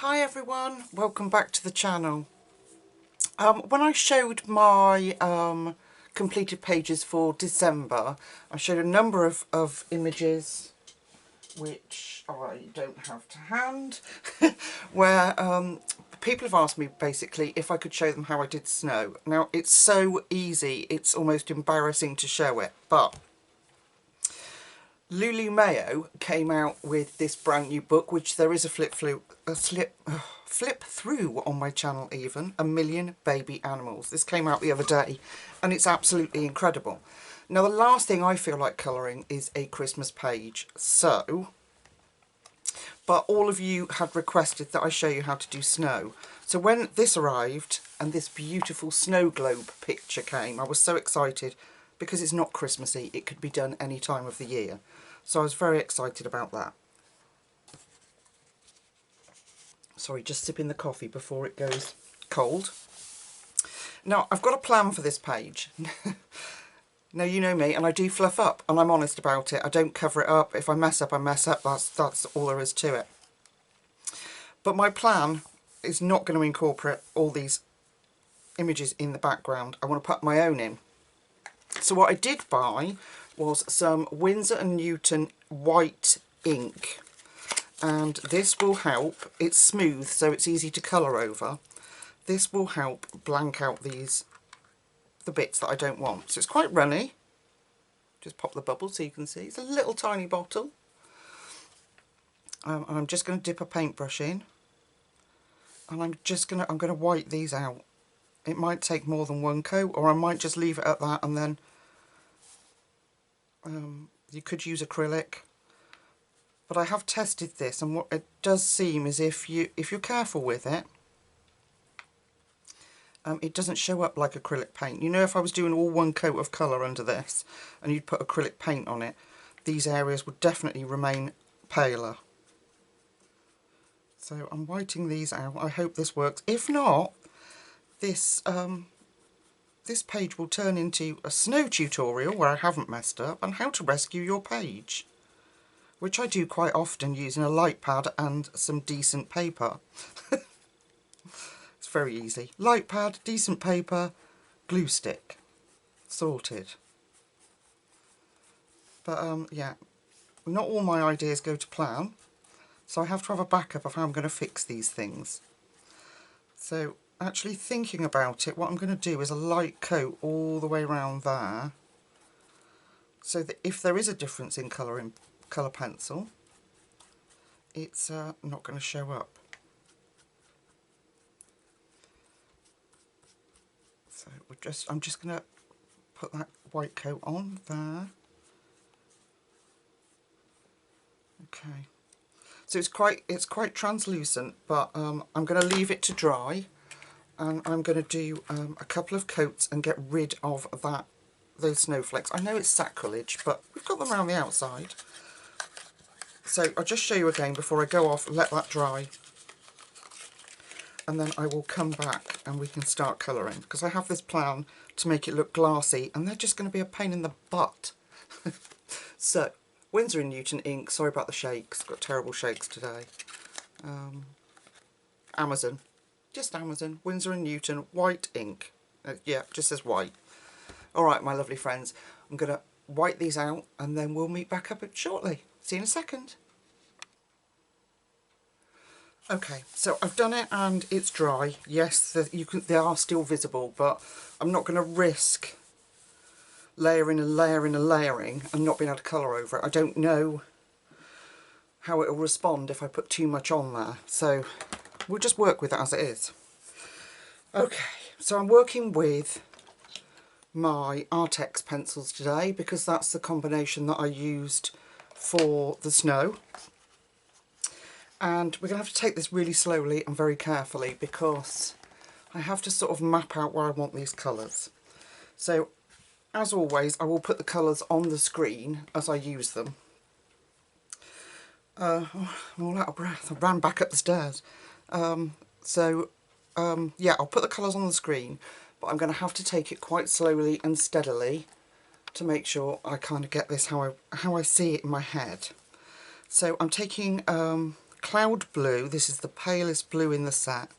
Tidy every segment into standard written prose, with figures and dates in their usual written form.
Hi everyone, welcome back to the channel. When I showed my completed pages for December, I showed a number of images which I don't have to hand where people have asked me basically if I could show them how I did snow. Now it's so easy, it's almost embarrassing to show it, but Lulu Mayo came out with this brand new book, which there is a flip through on my channel even, 1,000,000 Baby Animals. This came out the other day and it's absolutely incredible. Now the last thing I feel like colouring is a Christmas page, but all of you had requested that I show you how to do snow. So when this arrived and this beautiful snow globe picture came, I was so excited because it's not Christmassy, it could be done any time of the year. So I was very excited about that. Sorry, just sipping the coffee before it goes cold. Now, I've got a plan for this page. Now, you know me, and I do fluff up, and I'm honest about it. I don't cover it up. If I mess up, I mess up. That's all there is to it. But my plan is not going to incorporate all these images in the background. I want to put my own in. So what I did buy was some Winsor & Newton white ink. And this will help. It's smooth, so it's easy to colour over. This will help blank out the bits that I don't want. So it's quite runny. Just pop the bubble so you can see. It's a little tiny bottle. And I'm just going to dip a paintbrush in. And I'm going to white these out. It might take more than one coat, or I might just leave it at that, and then you could use acrylic. But I have tested this, and what it does seem is if you're careful with it, it doesn't show up like acrylic paint. You know, if I was doing all one coat of colour under this, and you'd put acrylic paint on it, these areas would definitely remain paler. So I'm whiting these out. I hope this works. If not, this page will turn into a snow tutorial where I haven't messed up, and how to rescue your page, which I do quite often using a light pad and some decent paper. It's very easy. Light pad, decent paper, glue stick. Sorted. But yeah, not all my ideas go to plan, so I have to have a backup of how I'm going to fix these things. So actually thinking about it, what I'm going to do is a light coat all the way around there, so that if there is a difference in colour pencil, it's not going to show up. So I'm just going to put that white coat on there. Okay. So it's quite translucent, but I'm going to leave it to dry, and I'm going to do a couple of coats and get rid of those snowflakes. I know it's sacrilege, but we've got them around the outside. So I'll just show you again before I go off, let that dry, and then I will come back and we can start colouring, because I have this plan to make it look glassy, and they're just going to be a pain in the butt. So, Winsor & Newton ink, sorry about the shakes, got terrible shakes today. Amazon, just Amazon, Winsor & Newton white ink. Yeah, just says white. Alright my lovely friends, I'm going to white these out and then we'll meet back up shortly. See you in a second. Okay, so I've done it and it's dry. Yes, they are still visible, but I'm not going to risk layering and layering and layering and not being able to colour over it. I don't know how it will respond if I put too much on there, so we'll just work with it as it is. Okay, so I'm working with my Artex pencils today because that's the combination that I used for the snow. And we're going to have to take this really slowly and very carefully because I have to sort of map out where I want these colours. So, as always, I will put the colours on the screen as I use them. I'm all out of breath. I ran back up the stairs. Yeah, I'll put the colours on the screen, but I'm going to have to take it quite slowly and steadily to make sure I kind of get this how I see it in my head. So I'm taking cloud blue. This is the palest blue in the set.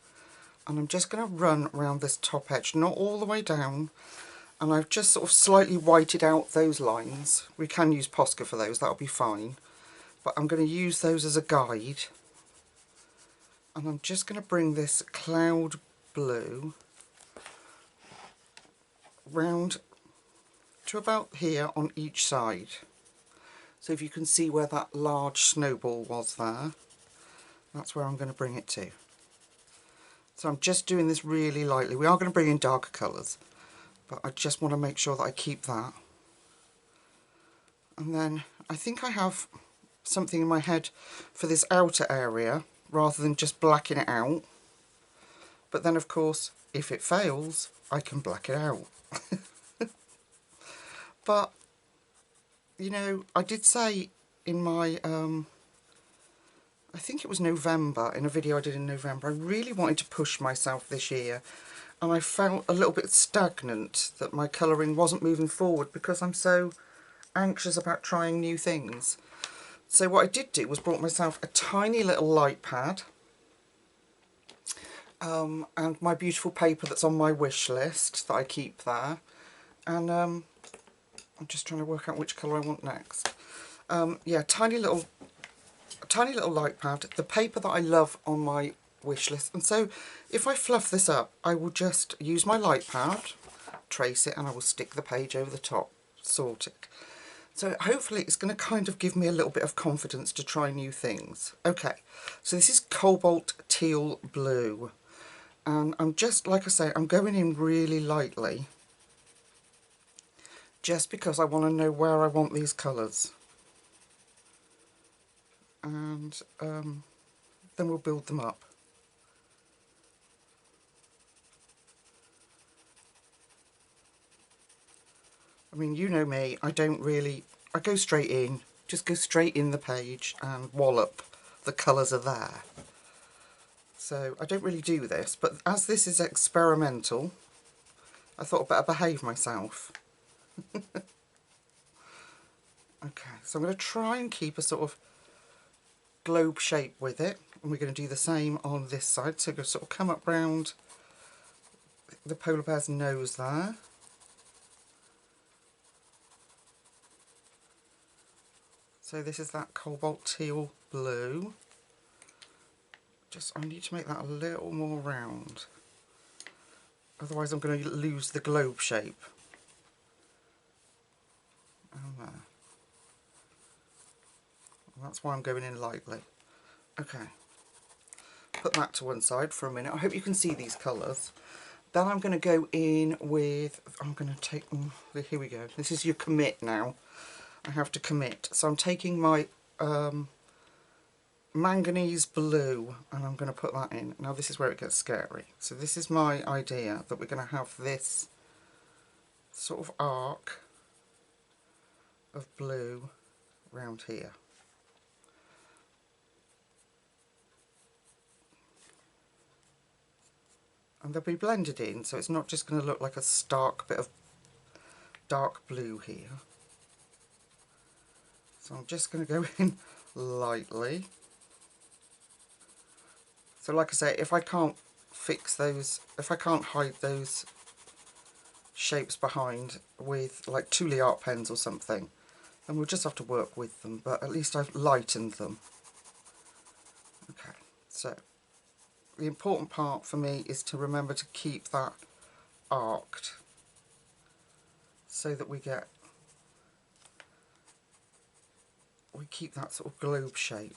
And I'm just going to run around this top edge, not all the way down. And I've just sort of slightly whited out those lines. We can use Posca for those, that'll be fine. But I'm going to use those as a guide. And I'm just going to bring this cloud blue round to about here on each side. So if you can see where that large snowball was there, that's where I'm going to bring it to. So I'm just doing this really lightly. We are going to bring in darker colours, but I just want to make sure that I keep that. And then I think I have something in my head for this outer area rather than just blacking it out. But then of course, if it fails, I can black it out. But, you know, I did say in my, I think it was November, in a video I did in November, I really wanted to push myself this year. And I felt a little bit stagnant, that my colouring wasn't moving forward because I'm so anxious about trying new things. So what I did do was brought myself a tiny little light pad. And my beautiful paper that's on my wish list that I keep there. And I'm just trying to work out which colour I want next. Yeah, tiny little light pad, the paper that I love on my wish list. And so if I fluff this up, I will just use my light pad, trace it, and I will stick the page over the top, sort it. So hopefully it's going to kind of give me a little bit of confidence to try new things. Okay, so this is Cobalt Teal Blue. And I'm just, like I say, I'm going in really lightly, just because I want to know where I want these colours. And then we'll build them up. I mean, you know me, I go straight in, just go straight in the page and wallop, the colours are there. So I don't really do this, but as this is experimental, I thought I'd better behave myself. Okay, so I'm going to try and keep a sort of globe shape with it, and we're going to do the same on this side. So we're going to sort of come up round the polar bear's nose there. So this is that Cobalt Teal Blue. I need to make that a little more round, otherwise I'm going to lose the globe shape. And there. And that's why I'm going in lightly. Okay, put that to one side for a minute. I hope you can see these colours. Then I'm going to go in with, I'm going to take, here we go, this is your commit now. I have to commit. So I'm taking my manganese blue and I'm going to put that in. Now this is where it gets scary. So this is my idea, that we're going to have this sort of arc of blue round here. And they'll be blended in, so it's not just going to look like a stark bit of dark blue here. So I'm just going to go in lightly. So like I say, if I can't fix those, if I can't hide those shapes behind with like Tule art pens or something, then we'll just have to work with them, but at least I've lightened them. Okay, so the important part for me is to remember to keep that arced so that we keep that sort of globe shape.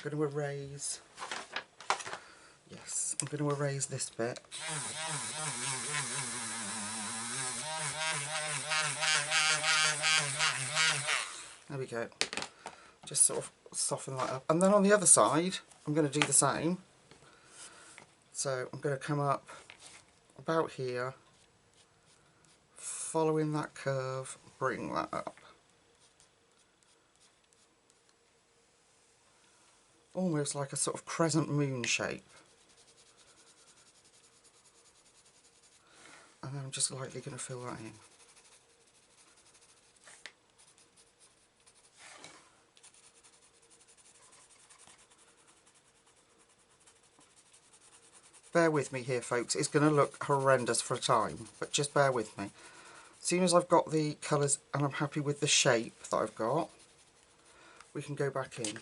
I'm going to erase, yes, I'm going to erase this bit. There we go. Just sort of soften that up. And then on the other side, I'm going to do the same. So I'm going to come up about here, following that curve, bring that up. Almost like a sort of crescent moon shape. And then I'm just lightly going to fill that in. Bear with me here, folks. It's going to look horrendous for a time, but just bear with me. As soon as I've got the colours and I'm happy with the shape that I've got, we can go back in.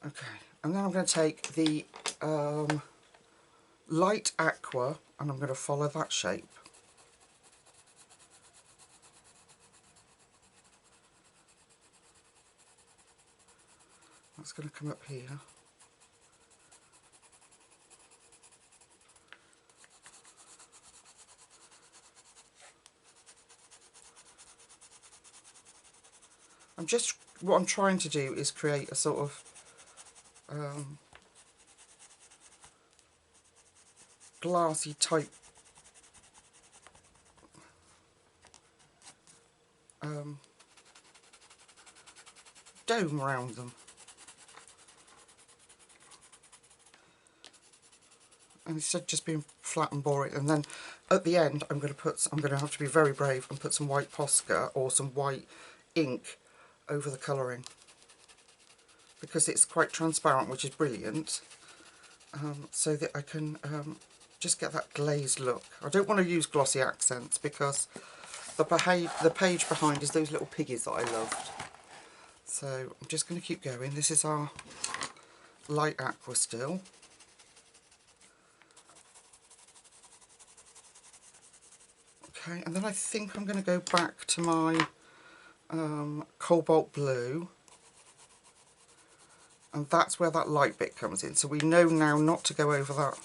Okay, and then I'm going to take the light aqua and I'm going to follow that shape. That's going to come up here. What I'm trying to do is create a sort of glassy type dome around them. And instead of just being flat and boring, and then at the end I'm going to have to be very brave and put some white Posca or some white ink over the colouring, because it's quite transparent, which is brilliant, so that I can just get that glazed look. I don't want to use glossy accents because the page behind is those little piggies that I loved. So I'm just going to keep going. This is our light aqua still. Okay, and then I think I'm going to go back to my cobalt blue, and that's where that light bit comes in. So we know now not to go over that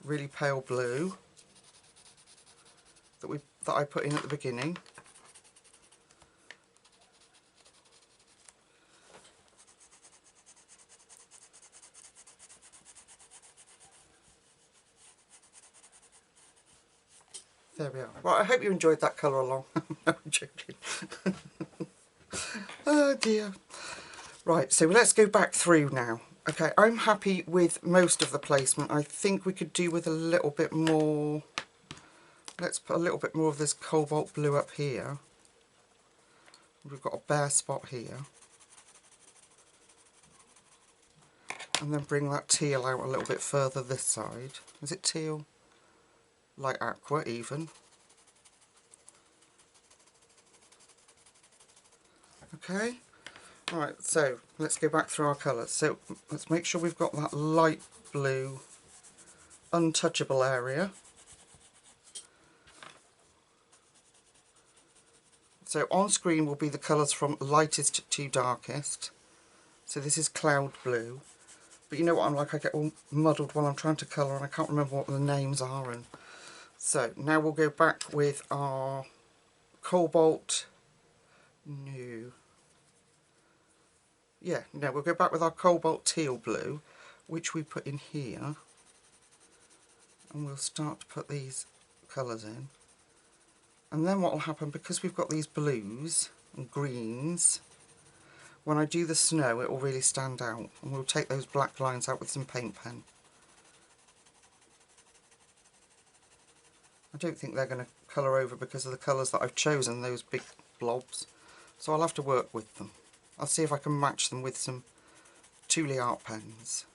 really pale blue that I put in at the beginning. There we are. Right, I hope you enjoyed that colour along. No, I'm joking. Oh dear. Right, so let's go back through now. Okay, I'm happy with most of the placement. I think we could do with a little bit more. Let's put a little bit more of this cobalt blue up here. We've got a bare spot here. And then bring that teal out a little bit further this side. Is it teal? Light aqua even. Okay. Alright, so let's go back through our colours. So let's make sure we've got that light blue untouchable area. So on screen will be the colours from lightest to darkest. So this is cloud blue. But you know what I'm like, I get all muddled when I'm trying to colour and I can't remember what the names are. And so now we'll go back with our cobalt, we'll go back with our cobalt teal blue, which we put in here. And we'll start to put these colours in. And then what will happen, because we've got these blues and greens, when I do the snow it will really stand out, and we'll take those black lines out with some paint pen. I don't think they're going to colour over because of the colours that I've chosen, those big blobs, so I'll have to work with them. I'll see if I can match them with some Thule art pens.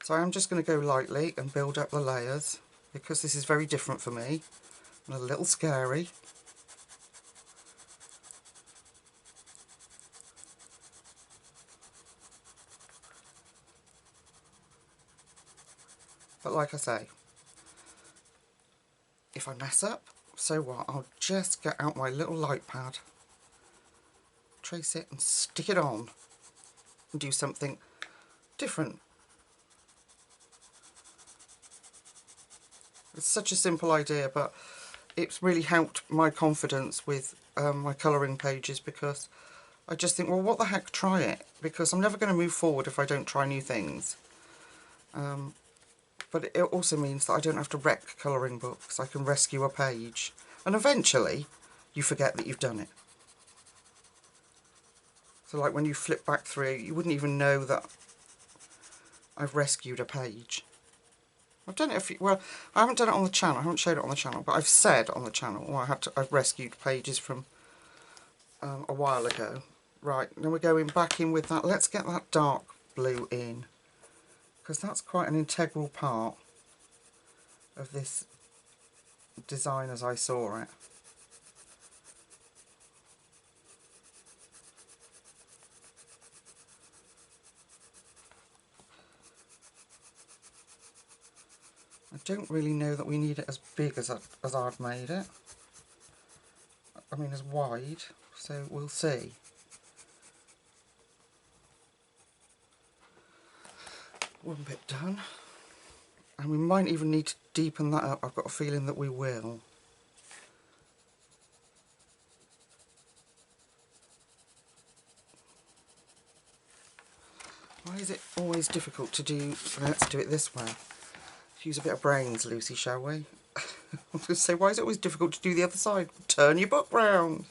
So I'm just going to go lightly and build up the layers, because this is very different for me and a little scary. But like I say, if I mess up, so what? I'll just get out my little light pad, trace it and stick it on and do something different. It's such a simple idea, but it's really helped my confidence with my colouring pages, because I just think, well, what the heck, try it, because I'm never going to move forward if I don't try new things. But it also means that I don't have to wreck colouring books. I can rescue a page, and eventually you forget that you've done it. So like when you flip back through, you wouldn't even know that I've rescued a page. I've done it well, I haven't done it on the channel, I haven't showed it on the channel, but I've said on the channel, I've rescued pages from a while ago. Right, now we're going back in with that. Let's get that dark blue in, because that's quite an integral part of this design as I saw it. I don't really know that we need it as big as I've made it. I mean as wide, so we'll see. One bit done. And we might even need to deepen that up. I've got a feeling that we will. Why is it always difficult to do? Let's do it this way. Let's use a bit of brains, Lucy, shall we? I was going to say, why is it always difficult to do the other side? Turn your book round.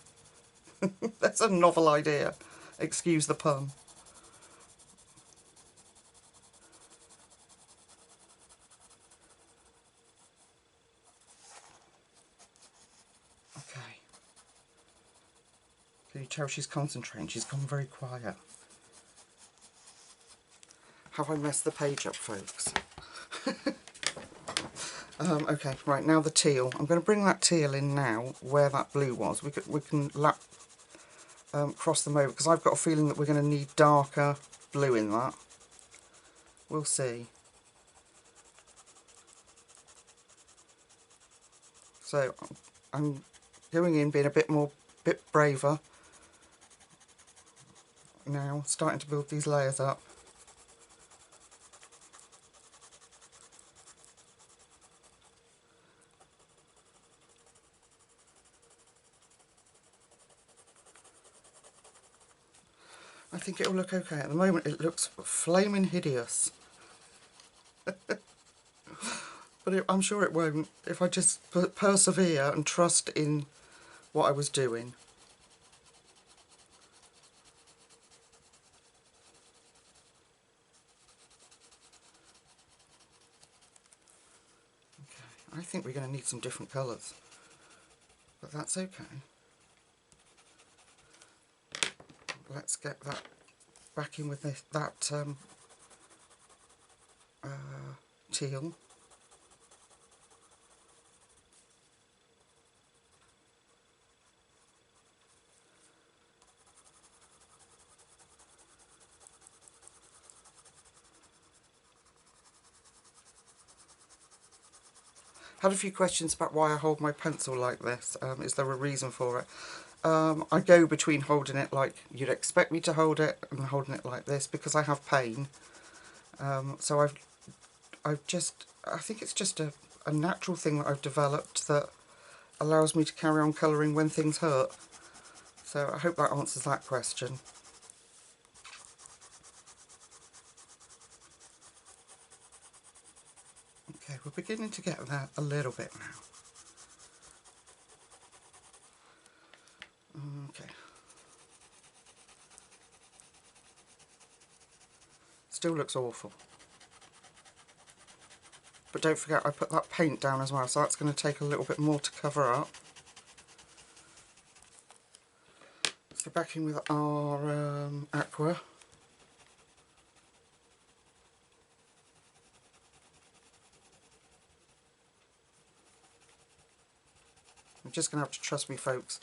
That's a novel idea. Excuse the pun. Okay. Can you tell she's concentrating? She's gone very quiet. Have I messed the page up, folks? Okay, right, now the teal. I'm going to bring that teal in now where that blue was. We can cross them over, because I've got a feeling that we're going to need darker blue in that. We'll see. So I'm going in, being a bit braver now, starting to build these layers up. I think it'll look okay. At the moment it looks flaming hideous. But I'm sure it won't if I just persevere and trust in what I was doing. Okay, I think we're going to need some different colours, but that's okay. Let's get that back in with that teal. Had a few questions about why I hold my pencil like this. Is there a reason for it? I go between holding it like you'd expect me to hold it and holding it like this because I have pain. So I think it's just a natural thing that I've developed that allows me to carry on colouring when things hurt. So I hope that answers that question. Okay, we're beginning to get that a little bit now. Okay. Still looks awful. But don't forget I put that paint down as well, so that's going to take a little bit more to cover up. So back in with our aqua. You're just going to have to trust me, folks,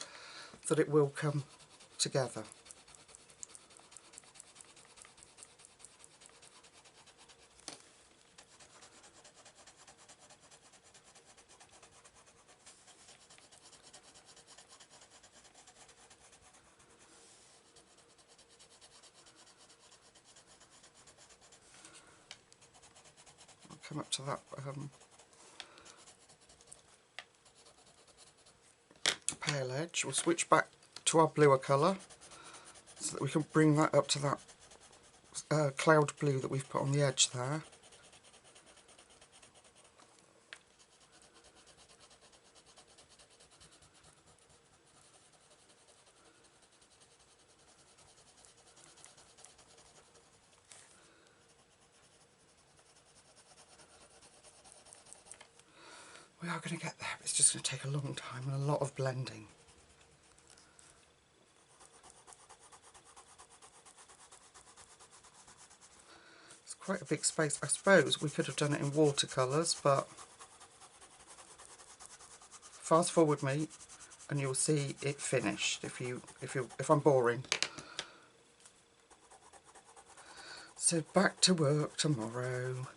that it will come together. I'll come up to that pale edge. We'll switch back to our bluer colour so that we can bring that up to that cloud blue that we've put on the edge there. We are going to get there, but it's just going to take a long time and a lot of blending. quite a big space. I suppose we could have done it in watercolours, but fast forward me and you'll see it finished if I'm boring. So back to work tomorrow.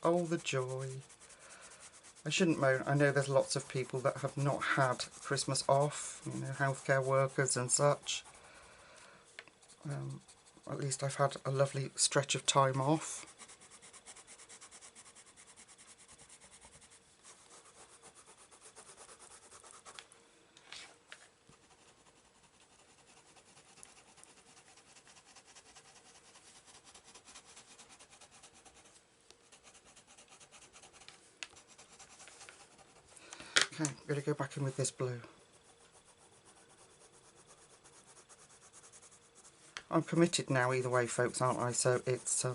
Oh, the joy. I shouldn't moan. I know there's lots of people that have not had Christmas off, you know, healthcare workers and such. At least I've had a lovely stretch of time off. Okay, I'm going to go back in with this blue. I'm committed now either way, folks, aren't I? So it's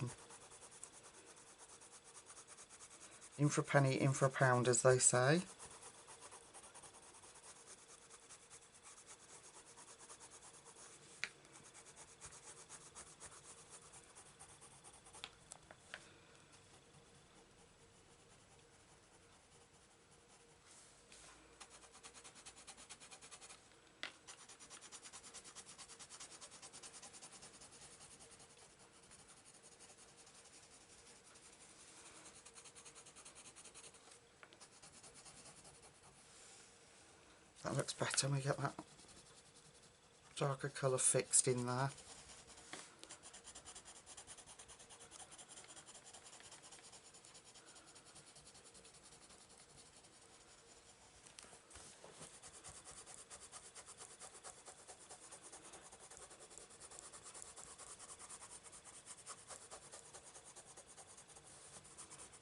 in for a penny, in for a pound, as they say. That looks better. We get that darker colour fixed in there.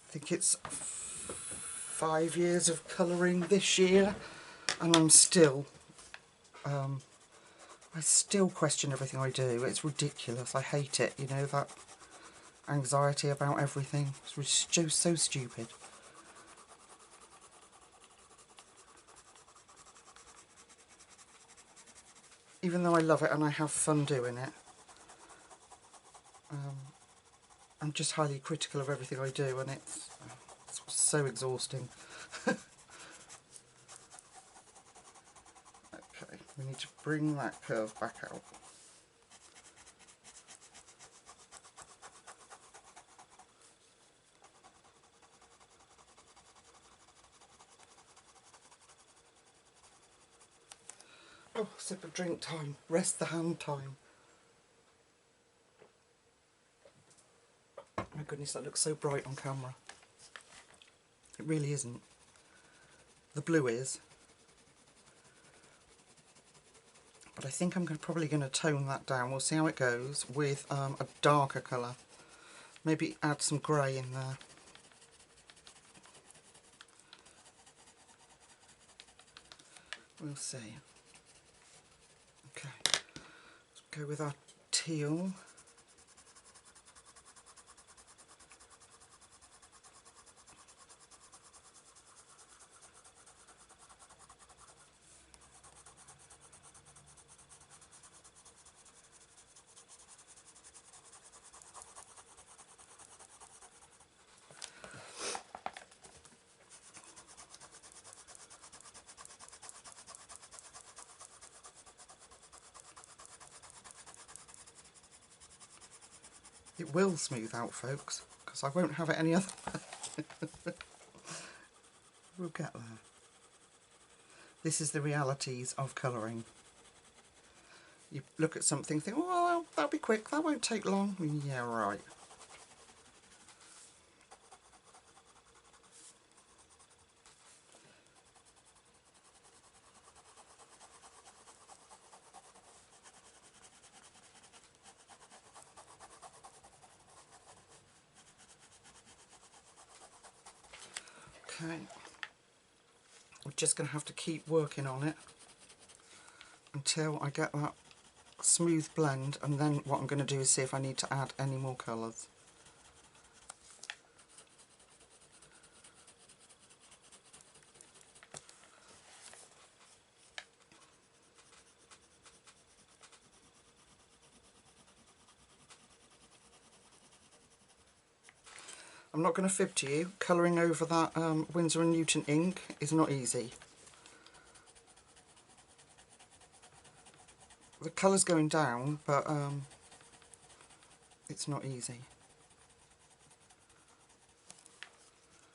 I think it's 5 years of colouring this year, and I still question everything I do. It's ridiculous. I hate it, you know, that anxiety about everything. It's just so stupid. Even though I love it and I have fun doing it, I'm just highly critical of everything I do, and it's so exhausting. Okay, we need to bring that curve back out. Oh, sip of drink time, rest the hand time. My goodness, that looks so bright on camera. It really isn't. The blue is. But I think I'm probably going to tone that down. We'll see how it goes with a darker colour. Maybe add some grey in there. We'll see. Okay, let's go with our teal. It will smooth out, folks, because I won't have it any other way. We'll get there. This is the realities of colouring. You look at something, think, oh, well, that'll be quick, that won't take long. Yeah, right. Okay, we're just going to have to keep working on it until I get that smooth blend, and then what I'm going to do is see if I need to add any more colours. I'm not going to fib to you, colouring over that Winsor & Newton ink is not easy. The colour's going down, but it's not easy.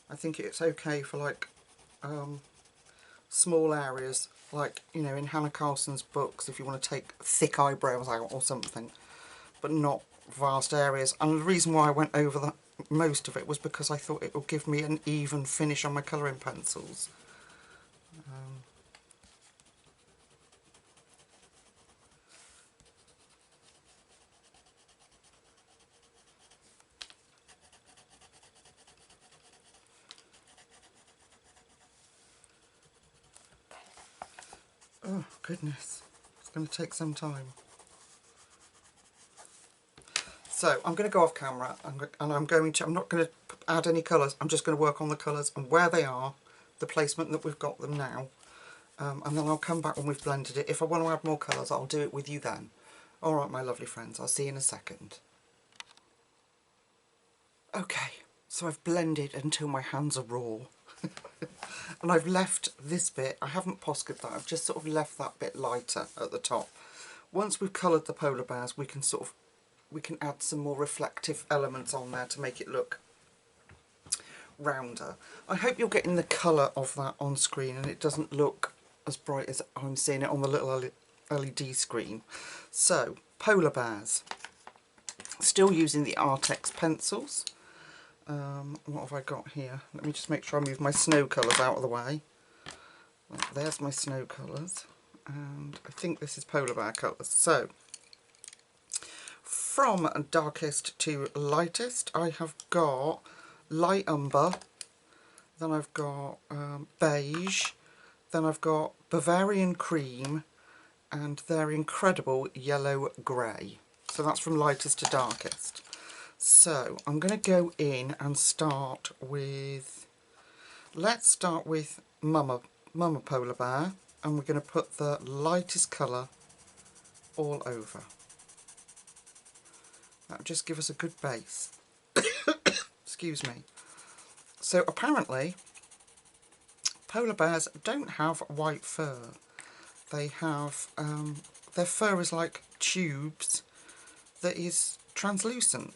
I think it's okay for like small areas, like, you know, in Hannah Carson's books, if you want to take thick eyebrows out or something, but not vast areas. And the reason why I went over the most of it was because I thought it would give me an even finish on my colouring pencils. Oh goodness, it's going to take some time. So I'm going to go off camera and I'm not going to add any colours, I'm just going to work on the colours and where they are, the placement that we've got them now, and then I'll come back when we've blended it. If I want to add more colours, I'll do it with you then. Alright my lovely friends, I'll see you in a second. Okay, so I've blended until my hands are raw. And I've left this bit, I haven't poskered that, I've just sort of left that bit lighter at the top. Once we've coloured the polar bears, we can add some more reflective elements on there to make it look rounder. I hope you're getting the colour of that on screen and it doesn't look as bright as I'm seeing it on the little LED screen. So, polar bears. Still using the Artex pencils. What have I got here? Let me just make sure I move my snow colours out of the way. There's my snow colours. And I think this is polar bear colours. So, from darkest to lightest, I have got light umber, then I've got beige, then I've got Bavarian cream, and their incredible yellow grey. So that's from lightest to darkest. So I'm going to go in and start with, let's start with Mama Polar Bear, and we're going to put the lightest colour all over. That'll just give us a good base. Excuse me. So apparently polar bears don't have white fur. They have, their fur is like tubes that is translucent.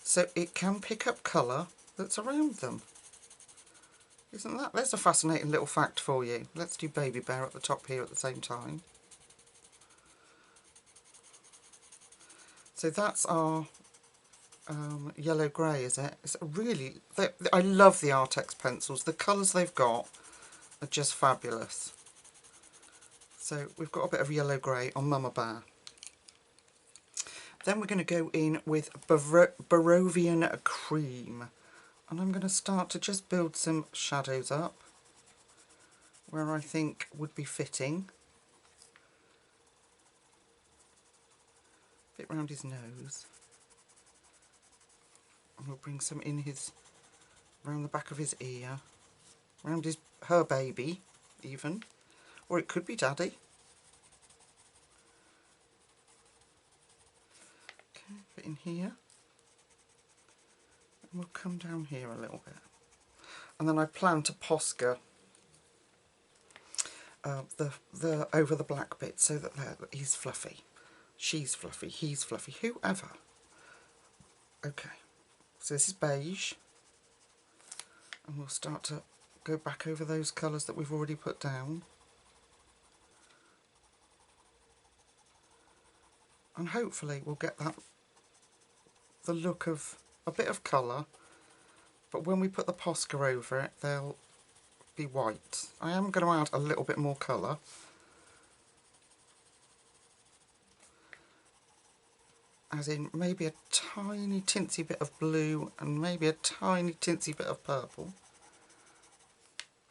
So it can pick up colour that's around them. Isn't that? There's a fascinating little fact for you. Let's do baby bear at the top here at the same time. So that's our yellow grey, is it? It's really, I love the Artex pencils. The colours they've got are just fabulous. So we've got a bit of yellow grey on Mama Bear. Then we're going to go in with Barovian cream. And I'm going to start to just build some shadows up where I think would be fitting. A bit round his nose. And we'll bring some in around the back of his ear. Around her baby, even. Or it could be Daddy. Okay, bit in here. And we'll come down here a little bit. And then I plan to Posca over the black bit so that he's fluffy. She's fluffy, he's fluffy, whoever. Okay, so this is beige. And we'll start to go back over those colours that we've already put down. And hopefully we'll get the look of a bit of colour, but when we put the Posca over it, they'll be white. I am going to add a little bit more colour. As in maybe a tiny tinsy bit of blue and maybe a tiny tinsy bit of purple.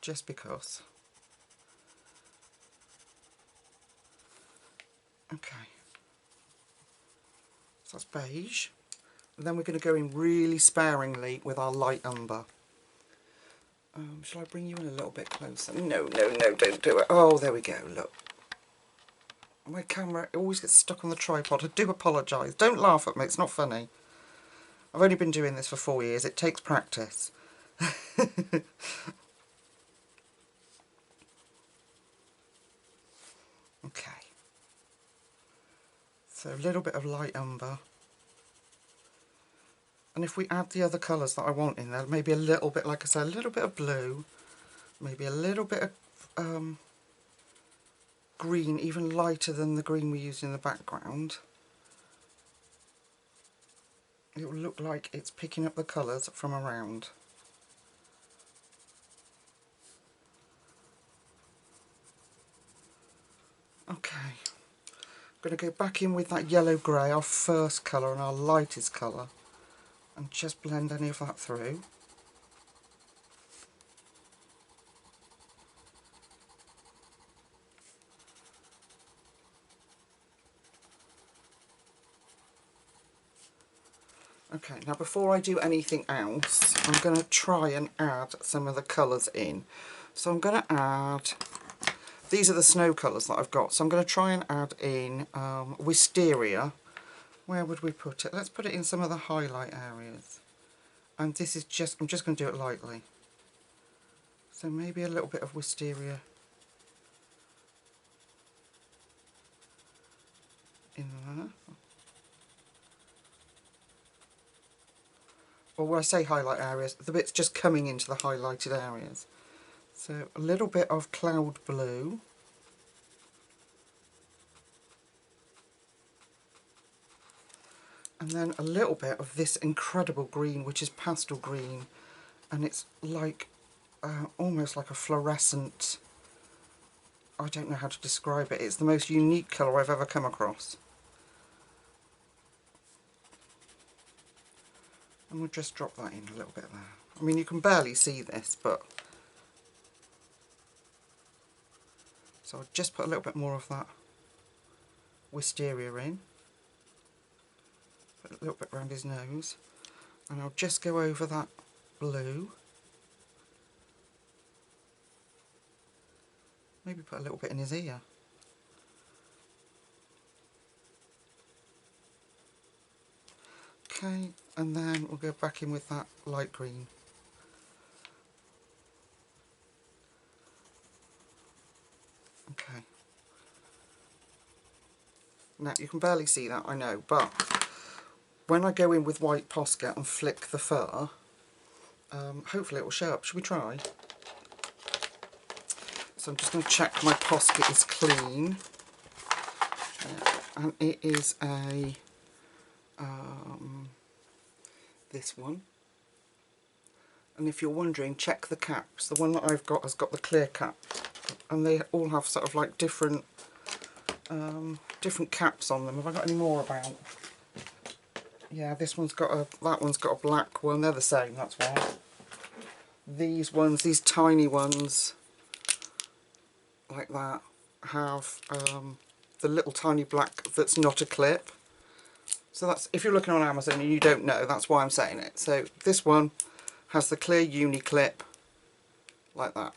Just because. Okay. So that's beige. And then we're going to go in really sparingly with our light umber. Shall I bring you in a little bit closer? No, don't do it. Oh, there we go, look. My camera always gets stuck on the tripod. I do apologise. Don't laugh at me, it's not funny. I've only been doing this for 4 years. It takes practice. Okay. So a little bit of light umber. And if we add the other colours that I want in there, maybe a little bit, like I said, a little bit of blue, maybe a little bit of green, even lighter than the green we used in the background, it will look like it's picking up the colours from around. Okay, I'm going to go back in with that yellow grey, our first colour and our lightest colour, and just blend any of that through. Okay, now before I do anything else, I'm going to try and add some of the colours in. So I'm going to add, these are the snow colours that I've got, so I'm going to try and add in wisteria. Where would we put it? Let's put it in some of the highlight areas. And this is just, I'm just going to do it lightly. So maybe a little bit of wisteria in there. Or when I say highlight areas, the bit's just coming into the highlighted areas. So a little bit of cloud blue. And then a little bit of this incredible green, which is pastel green. And it's like, almost like a fluorescent, I don't know how to describe it. It's the most unique colour I've ever come across. And we'll just drop that in a little bit there. I mean, you can barely see this, but... So I'll just put a little bit more of that wisteria in. Put a little bit around his nose. And I'll just go over that blue. Maybe put a little bit in his ear. Okay, and then we'll go back in with that light green. Okay. Now, you can barely see that, I know, but when I go in with white Posca and flick the fur, hopefully it will show up. Should we try? So I'm just going to check my Posca is clean. And it is a... this one. And if you're wondering, check the caps. The one that I've got has got the clear cap. And they all have sort of like different different caps on them. Have I got any more about? Yeah, this one's got a, that one's got a black one. They're the same, that's why. These ones, these tiny ones, like that, have the little tiny black that's not a clip. So that's, if you're looking on Amazon and you don't know, that's why I'm saying it. So this one has the clear uni clip, like that.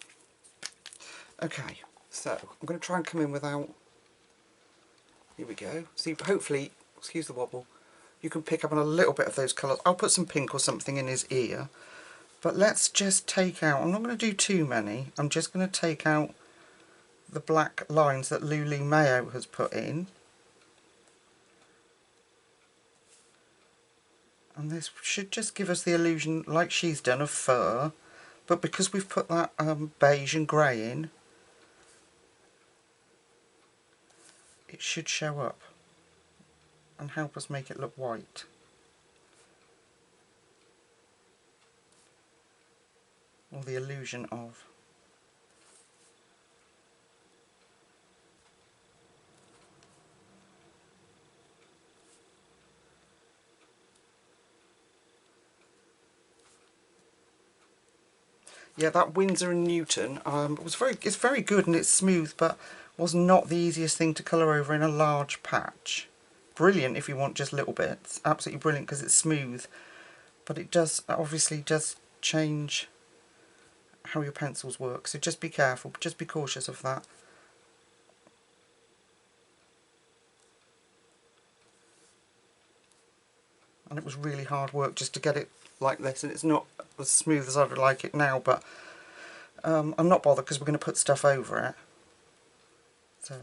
Okay, so I'm going to try and come in without, here we go. See, hopefully, excuse the wobble, you can pick up on a little bit of those colours. I'll put some pink or something in his ear. But let's just take out, I'm not going to do too many, I'm just going to take out the black lines that Lulu Mayo has put in. And this should just give us the illusion, like she's done, of fur. But because we've put that beige and grey in, it should show up and help us make it look white. Or the illusion of. Yeah, that Winsor and Newton it's very good and it's smooth, but was not the easiest thing to colour over in a large patch. Brilliant if you want just little bits, absolutely brilliant because it's smooth, but it does obviously does change how your pencils work, so just be careful, just be cautious of that. and it was really hard work just to get it like this, and it's not as smooth as I'd like it now, but I'm not bothered because we're going to put stuff over it. So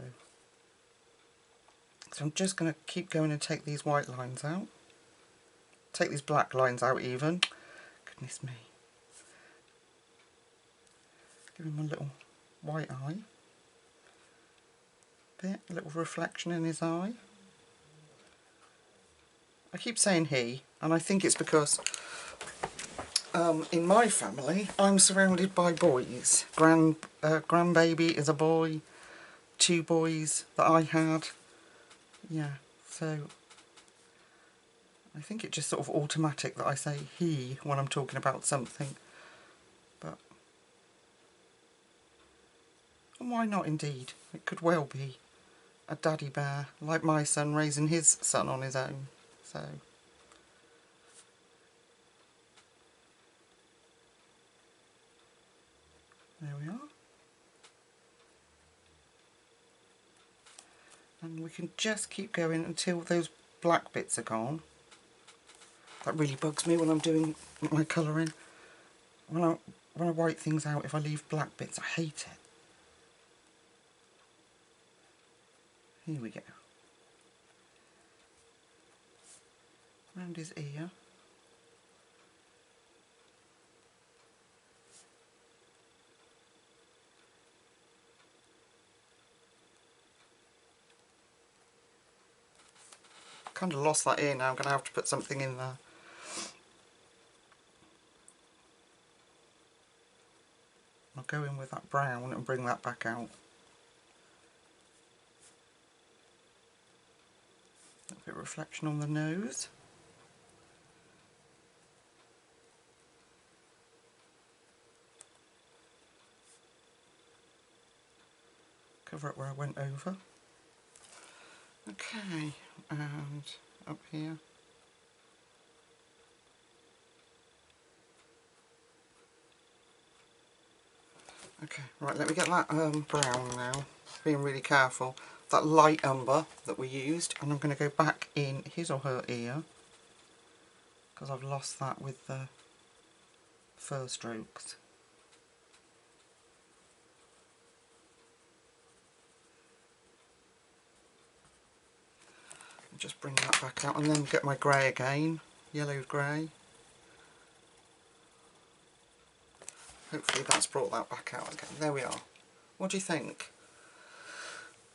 I'm just going to keep going and take these white lines out. Take these black lines out even. Goodness me. Give him a little white eye. A little reflection in his eye. I keep saying he, and I think it's because in my family I'm surrounded by boys. Grandbaby is a boy. 2 boys that I had. Yeah, so I think it's just sort of automatic that I say he when I'm talking about something. But and why not indeed? It could well be a daddy bear, like my son raising his son on his own. So there we are. And we can just keep going until those black bits are gone. That really bugs me when I'm doing my colouring. When I white things out, if I leave black bits, I hate it. Here we go. Round his ear. Kind of lost that ear now. I'm going to have to put something in there. I'll go in with that brown and bring that back out. A bit of reflection on the nose. Cover it where I went over. Okay, and up here. Okay, right, let me get that brown now. Being really careful. That light umber that we used, and I'm going to go back in his or her ear because I've lost that with the fur strokes. Just bring that back out and then get my grey again, yellow grey. Hopefully that's brought that back out again. There we are. What do you think?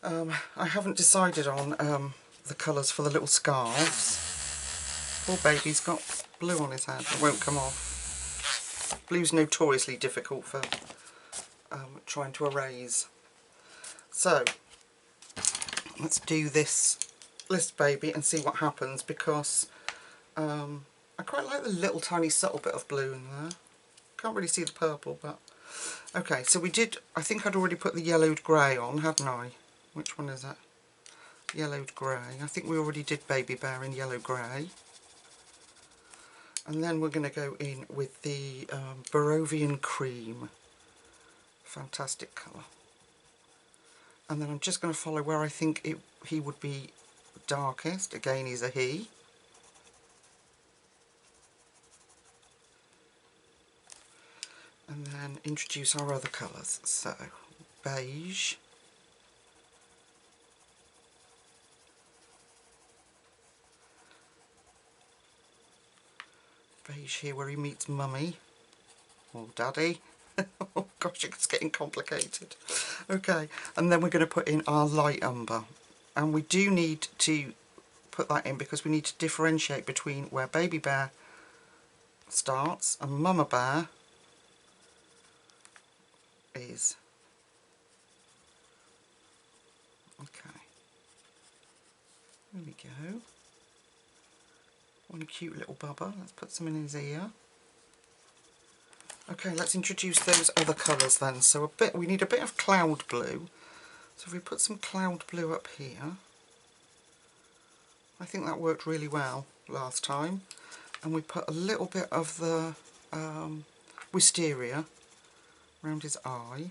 I haven't decided on the colours for the little scarves. Poor baby's got blue on his head. It won't come off. Blue's notoriously difficult for trying to erase. So let's do this baby and see what happens, because I quite like the little tiny subtle bit of blue in there. Can't really see the purple, but okay. So we did, I think I'd already put the yellowed grey on, hadn't I? Which one is it? Yellowed grey. I think we already did Baby Bear in yellow grey. And then we're going to go in with the Barovian Cream. Fantastic colour. And then I'm just going to follow where I think he would be darkest. Again, he's a he. And then introduce our other colours. So, beige. Beige here where he meets Mummy. Or Daddy. Oh gosh, it's getting complicated. Okay, and then we're going to put in our light umber. And we do need to put that in because we need to differentiate between where Baby Bear starts and Mama Bear is. Okay, there we go. One cute little bubba. Let's put some in his ear. Okay, let's introduce those other colours then. So we need a bit of cloud blue. So if we put some cloud blue up here, I think that worked really well last time. And we put a little bit of the wisteria around his eye,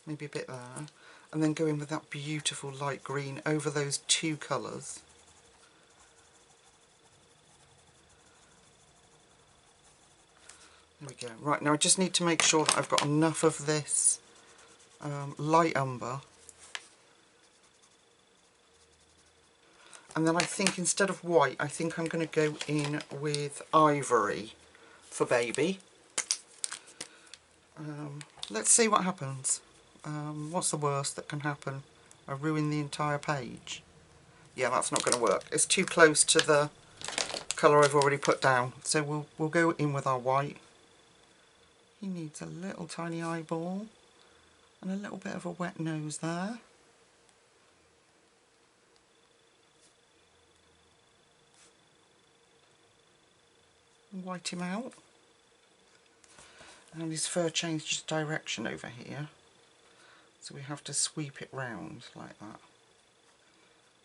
maybe a bit there, and then go in with that beautiful light green over those 2 colours. There we go. Right, now I just need to make sure that I've got enough of this light umber. And then I think instead of white, I think I'm going to go in with ivory for baby. Let's see what happens. What's the worst that can happen? I ruin the entire page. Yeah, that's not going to work. It's too close to the colour I've already put down. So we'll go in with our white. He needs a little tiny eyeball and a little bit of a wet nose there. White him out. And his fur changes direction over here. So we have to sweep it round like that.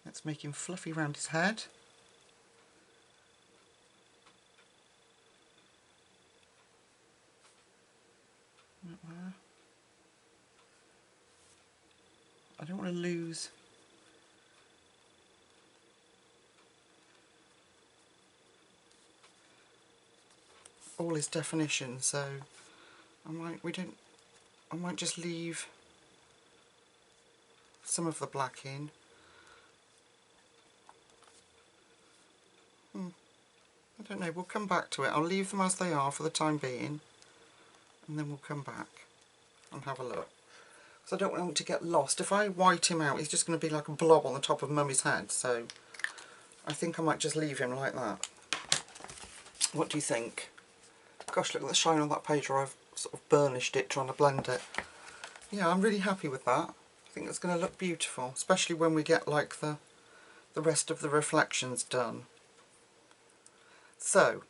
Let's make him fluffy round his head. Right there. I don't want to lose all his definition, so I might just leave some of the black in. I don't know, we'll come back to it. I'll leave them as they are for the time being, and then we'll come back and have a look. Because I don't want him to get lost. If I white him out, he's just going to be like a blob on the top of Mummy's head, so I think I might just leave him like that. What do you think? Gosh, look at the shine on that page where I've sort of burnished it trying to blend it. Yeah, I'm really happy with that. I think it's going to look beautiful, especially when we get like the rest of the reflections done. So,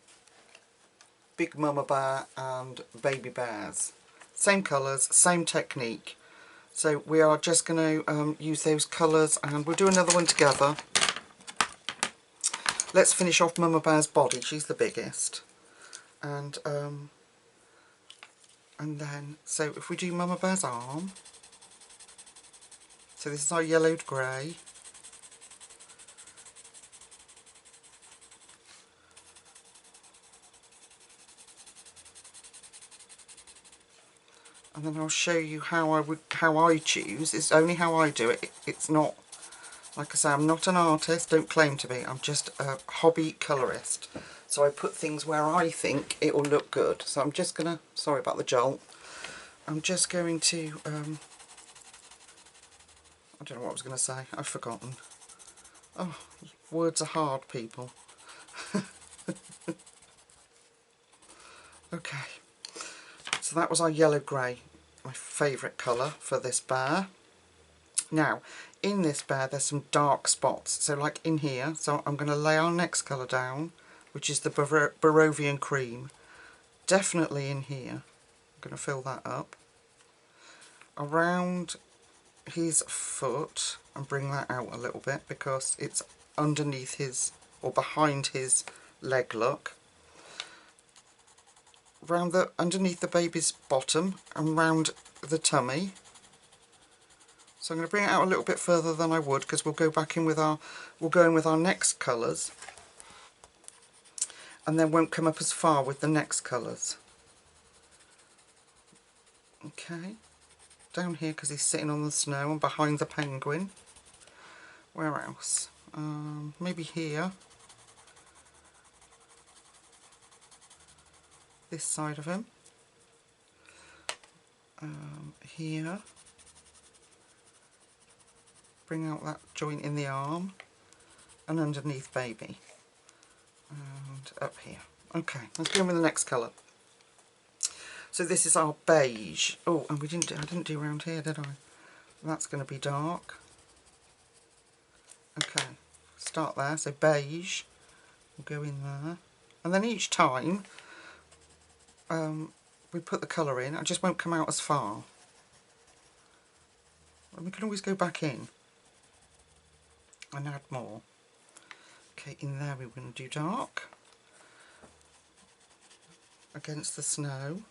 Big Mama Bear and Baby Bears. Same colours, same technique. So we are just going to use those colours, and we'll do another one together. Let's finish off Mama Bear's body, she's the biggest. And then, so if we do Mama Bear's arm, so this is our yellowed grey. And then I'll show you how I choose. It's only how I do it. It's not, like I say, I'm not an artist, don't claim to be. I'm just a hobby colourist. So I put things where I think it will look good. So I'm just going to, sorry about the jolt, I'm just going to, I don't know what I was going to say, I've forgotten. Oh, words are hard, people. Okay, so that was our yellow grey, my favourite colour for this bear. Now, in this bear there's some dark spots, so like in here, so I'm going to lay our next colour down, which is the Barovian Cream. Definitely in here. I'm going to fill that up. Around his foot, and bring that out a little bit because it's underneath his, or behind his leg look. Round the, underneath the baby's bottom and round the tummy. So I'm going to bring it out a little bit further than I would, because we'll go back in with our, we'll go in with our next colours, and then won't come up as far with the next colours. Okay, down here because he's sitting on the snow and behind the penguin. Where else? Maybe here. This side of him. Here. Bring out that joint in the arm, and underneath baby, and up here. Okay, let's go in with the next colour. So this is our beige. Oh, and I didn't do around here, did I? That's going to be dark. Okay, start there. So beige, we'll go in there, and then each time we put the colour in, it just won't come out as far. And we can always go back in and add more. Okay, in there we're going to do dark against the snow.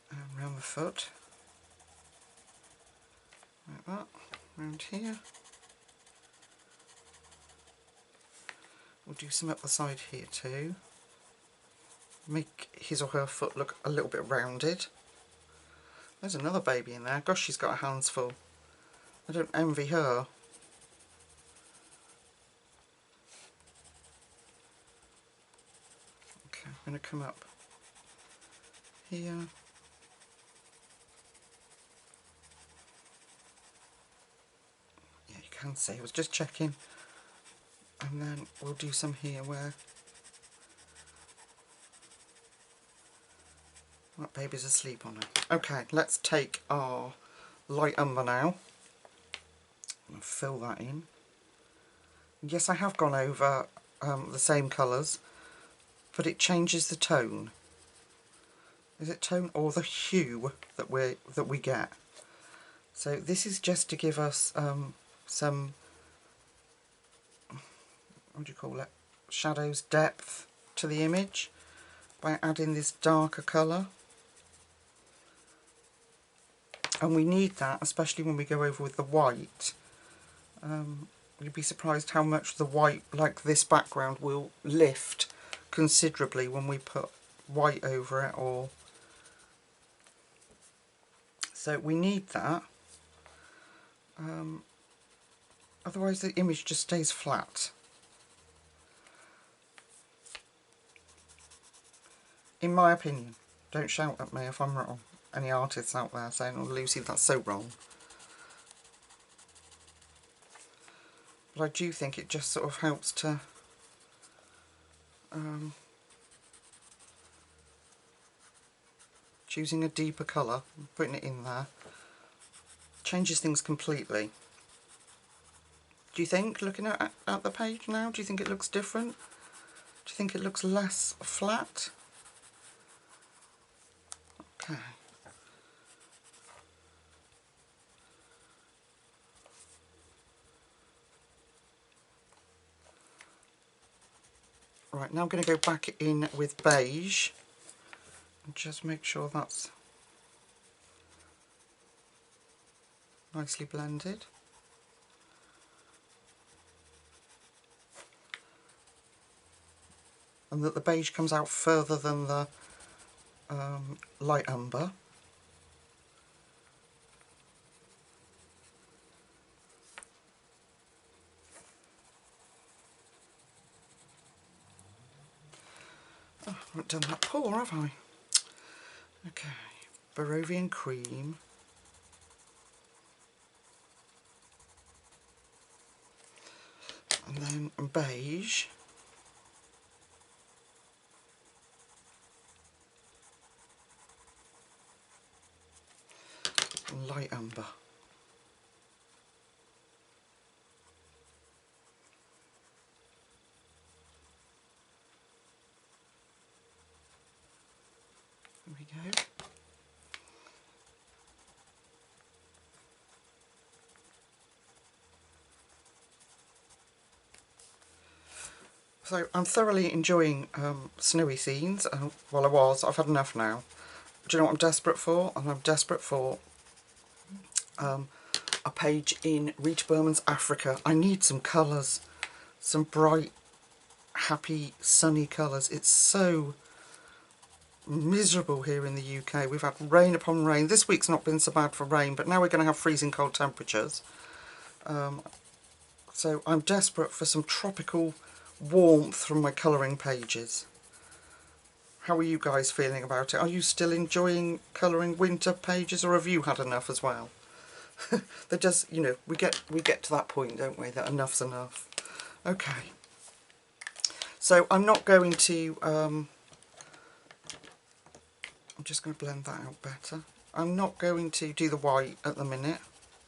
And round the foot, like that, round here. We'll do some up the side here too. Make his or her foot look a little bit rounded. There's another baby in there. Gosh, she's got her hands full. I don't envy her. Okay, I'm going to come up here. Yeah, you can see. I was just checking. And then we'll do some here where that baby's asleep on it. Okay, let's take our light umber now and fill that in. Yes, I have gone over the same colours, but it changes the tone. Is it tone or the hue that we get? So this is just to give us some, what do you call it, shadows, depth to the image by adding this darker colour. And we need that, especially when we go over with the white. You'd be surprised how much the white, like this background, will lift considerably when we put white over it. Or so we need that. Otherwise the image just stays flat. In my opinion. Don't shout at me if I'm wrong. Any artists out there saying, oh Lucy, that's so wrong. But I do think it just sort of helps to choosing a deeper colour, putting it in there, changes things completely. Do you think, looking at the page now, do you think it looks different? Do you think it looks less flat? Okay. Right, now I'm going to go back in with beige and just make sure that's nicely blended. And that the beige comes out further than the light umber. Oh, I haven't done that pour, have I? Okay, Barovian cream. And then beige. And light umber. There we go. So I'm thoroughly enjoying snowy scenes. Well, I've had enough now. Do you know what I'm desperate for? And I'm desperate for a page in Rita Berman's Africa. I need some colours, some bright, happy, sunny colours. It's so miserable here in the UK. We've had rain upon rain. This week's not been so bad for rain, but now we're going to have freezing cold temperatures. So I'm desperate for some tropical warmth from my colouring pages. How are you guys feeling about it? Are you still enjoying colouring winter pages, or have you had enough as well? They just, you know, we get to that point, don't we, that enough's enough. Okay. So I'm not going to I'm just going to blend that out better. I'm not going to do the white at the minute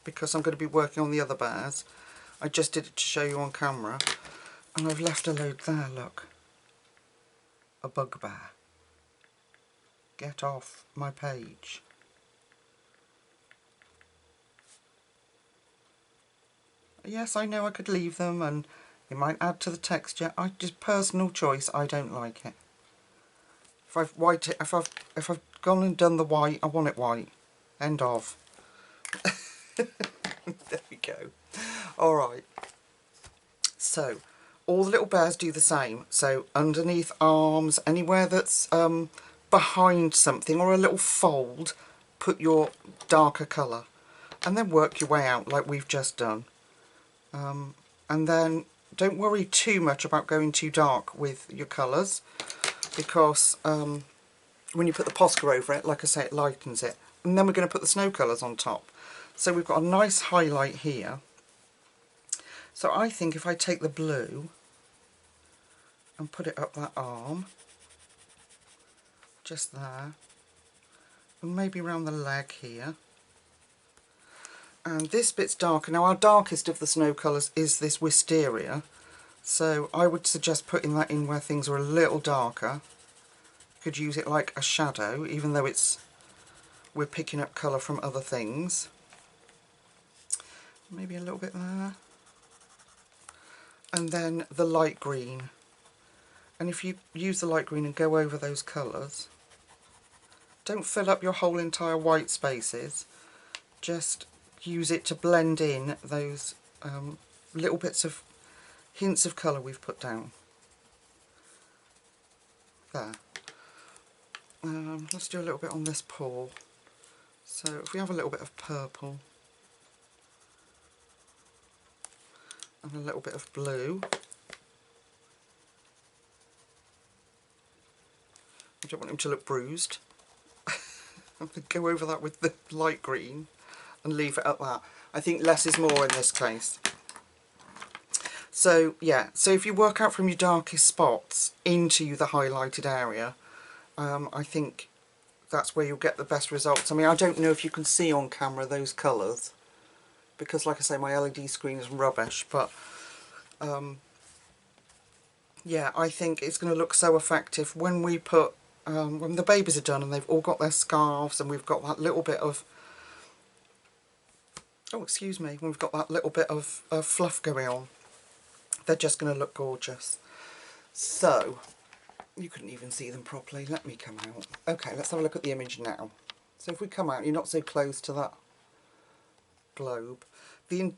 because I'm going to be working on the other bears. I just did it to show you on camera. And I've left a load there, look. A bugbear. Get off my page. Yes, I know I could leave them and it might add to the texture. Just personal choice, I don't like it. If I've gone and done the white, I want it white. End of. There we go. Alright. So all the little bears do the same. So underneath arms, anywhere that's behind something or a little fold, put your darker colour and then work your way out like we've just done. And then don't worry too much about going too dark with your colours, because when you put the Posca over it, like I say, it lightens it. And then we're going to put the snow colours on top. So we've got a nice highlight here. So I think if I take the blue and put it up that arm, just there, and maybe around the leg here. And this bit's darker. Now our darkest of the snow colours is this wisteria, so I would suggest putting that in where things are a little darker. You could use it like a shadow, even though we're picking up colour from other things. Maybe a little bit there. And then the light green. And if you use the light green and go over those colours, don't fill up your whole entire white spaces, just use it to blend in those little bits of hints of colour we've put down. There. Let's do a little bit on this paw. So if we have a little bit of purple and a little bit of blue. I don't want him to look bruised. I'm going to go over that with the light green and leave it at that. I think less is more in this case. So yeah, so if you work out from your darkest spots into the highlighted area, I think that's where you'll get the best results. I mean, I don't know if you can see on camera those colours, because like I say, my LED screen is rubbish, but yeah, I think it's going to look so effective when we put, when the babies are done and they've all got their scarves and we've got that little bit of, oh excuse me, when we've got that little bit of fluff going on, they're just going to look gorgeous. So, you couldn't even see them properly. Let me come out. Okay, let's have a look at the image now. So if we come out, you're not so close to that globe.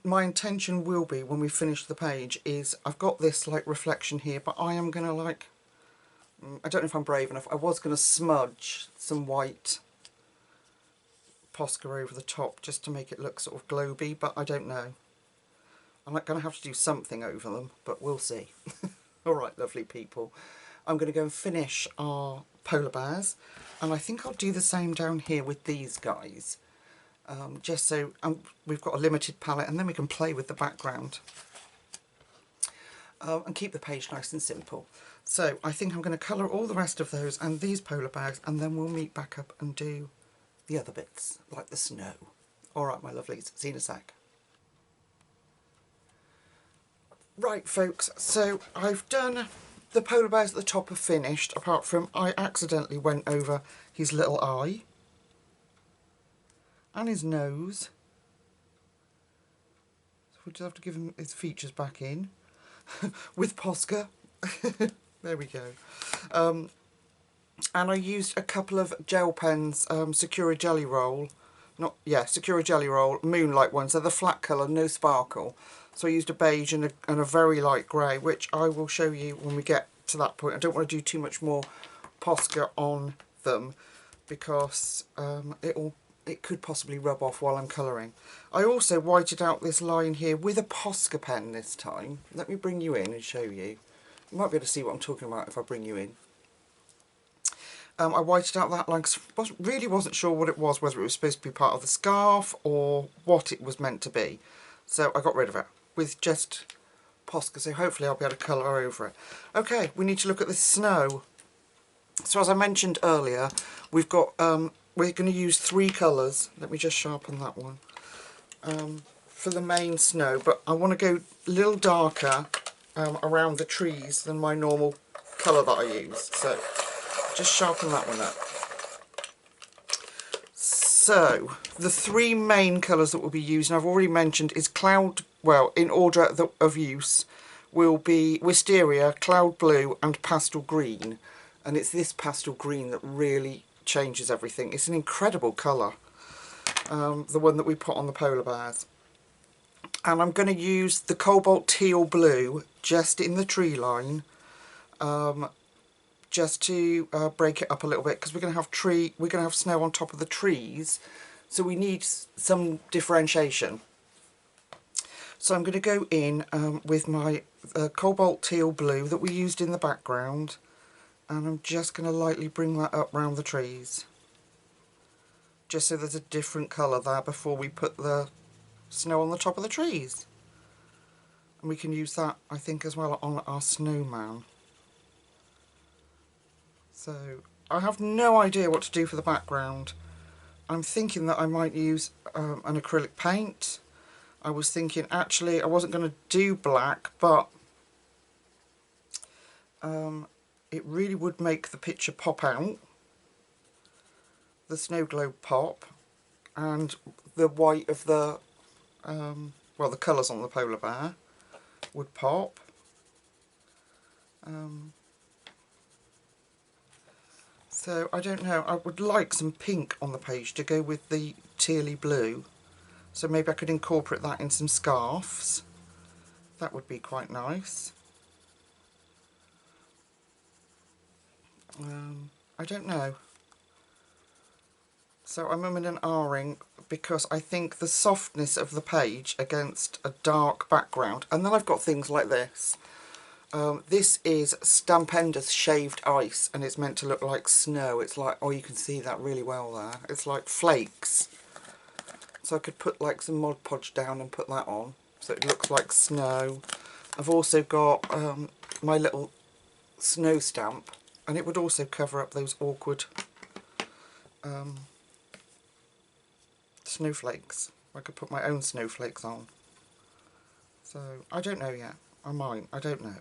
My intention will be, when we finish the page, is I've got this like reflection here, but I am going to like, I don't know if I'm brave enough, I was going to smudge some white Posca over the top just to make it look sort of globy, but I don't know. I'm not going to have to do something over them, but we'll see. Alright, lovely people. I'm going to go and finish our polar bears, and I think I'll do the same down here with these guys. Just so we've got a limited palette, and then we can play with the background and keep the page nice and simple. So I think I'm going to colour all the rest of those and these polar bears, and then we'll meet back up and do the other bits, like the snow. Alright my lovelies, see you in a sec. Right folks, so I've done the polar bears at the top are finished, apart from I accidentally went over his little eye and his nose. So we'll just have to give him his features back in with Posca. There we go. And I used a couple of gel pens, Secura Jelly Roll. Secura Jelly Roll, Moonlight ones. They're the flat colour, no sparkle. So I used a beige and a very light grey, which I will show you when we get to that point. I don't want to do too much more Posca on them, because it could possibly rub off while I'm colouring. I also whited out this line here with a Posca pen this time. Let me bring you in and show you. You might be able to see what I'm talking about if I bring you in. I whited out that line because I really wasn't sure what it was, whether it was supposed to be part of the scarf or what it was meant to be. So I got rid of it with just Posca, so hopefully I'll be able to colour over it. Okay, we need to look at the snow. So as I mentioned earlier, we've got, we're going to use 3 colours. Let me just sharpen that one. For the main snow, but I want to go a little darker around the trees than my normal colour that I use. So just sharpen that one up. So the 3 main colours that we'll be using, I've already mentioned, is cloud, well, in order of use, will be Wisteria, Cloud Blue and Pastel Green. And it's this pastel green that really changes everything. It's an incredible colour, the one that we put on the polar bears. And I'm going to use the cobalt teal blue just in the tree line, just to break it up a little bit, because we're going to have snow on top of the trees, so we need some differentiation. So I'm going to go in with my cobalt teal blue that we used in the background, and I'm just going to lightly bring that up round the trees, just so there's a different colour there before we put the snow on the top of the trees. And we can use that, I think, as well on our snowman. So I have no idea what to do for the background. I'm thinking that I might use an acrylic paint. I was thinking actually I wasn't going to do black, but it really would make the picture pop out. The snow globe pop, and the white of the, well, the colours on the polar bear would pop. So I don't know, I would like some pink on the page to go with the tealy blue. So maybe I could incorporate that in some scarves. That would be quite nice. I don't know. So I'm umming and ahhing because I think the softness of the page against a dark background, and then I've got things like this. This is Stampender's shaved ice, and it's meant to look like snow. It's like, oh, you can see that really well there. It's like flakes. So I could put like some Mod Podge down and put that on, so it looks like snow. I've also got my little snow stamp, and it would also cover up those awkward snowflakes. I could put my own snowflakes on. So I don't know yet. I might. I don't know.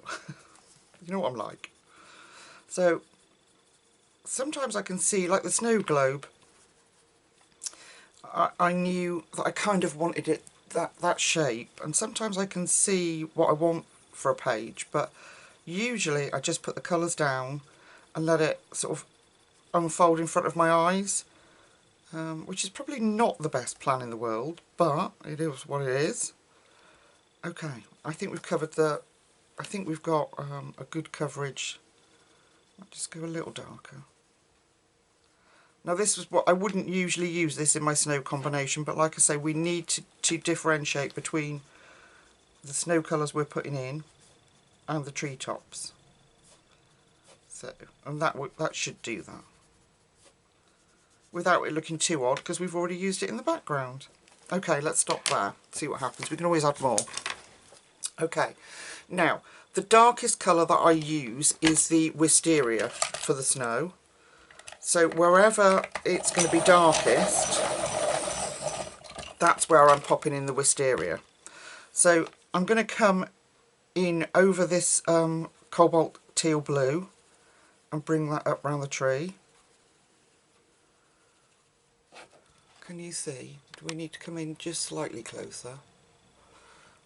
You know what I'm like. So sometimes I can see, like the snow globe, I knew that I kind of wanted it that shape, and sometimes I can see what I want for a page, but usually I just put the colours down and let it sort of unfold in front of my eyes, which is probably not the best plan in the world, but it is what it is. Okay, I think we've covered the, I think we've got a good coverage. I'll just go a little darker. Now this is what I wouldn't usually use this in my snow combination, but like I say, we need to differentiate between the snow colours we're putting in and the treetops. So, and that should do that without it looking too odd, because we've already used it in the background. Okay, let's stop there, see what happens. We can always add more. Okay, now the darkest colour that I use is the wisteria for the snow. So wherever it's going to be darkest, that's where I'm popping in the wisteria. So I'm going to come in over this cobalt teal blue and bring that up round the tree. Can you see? Do we need to come in just slightly closer?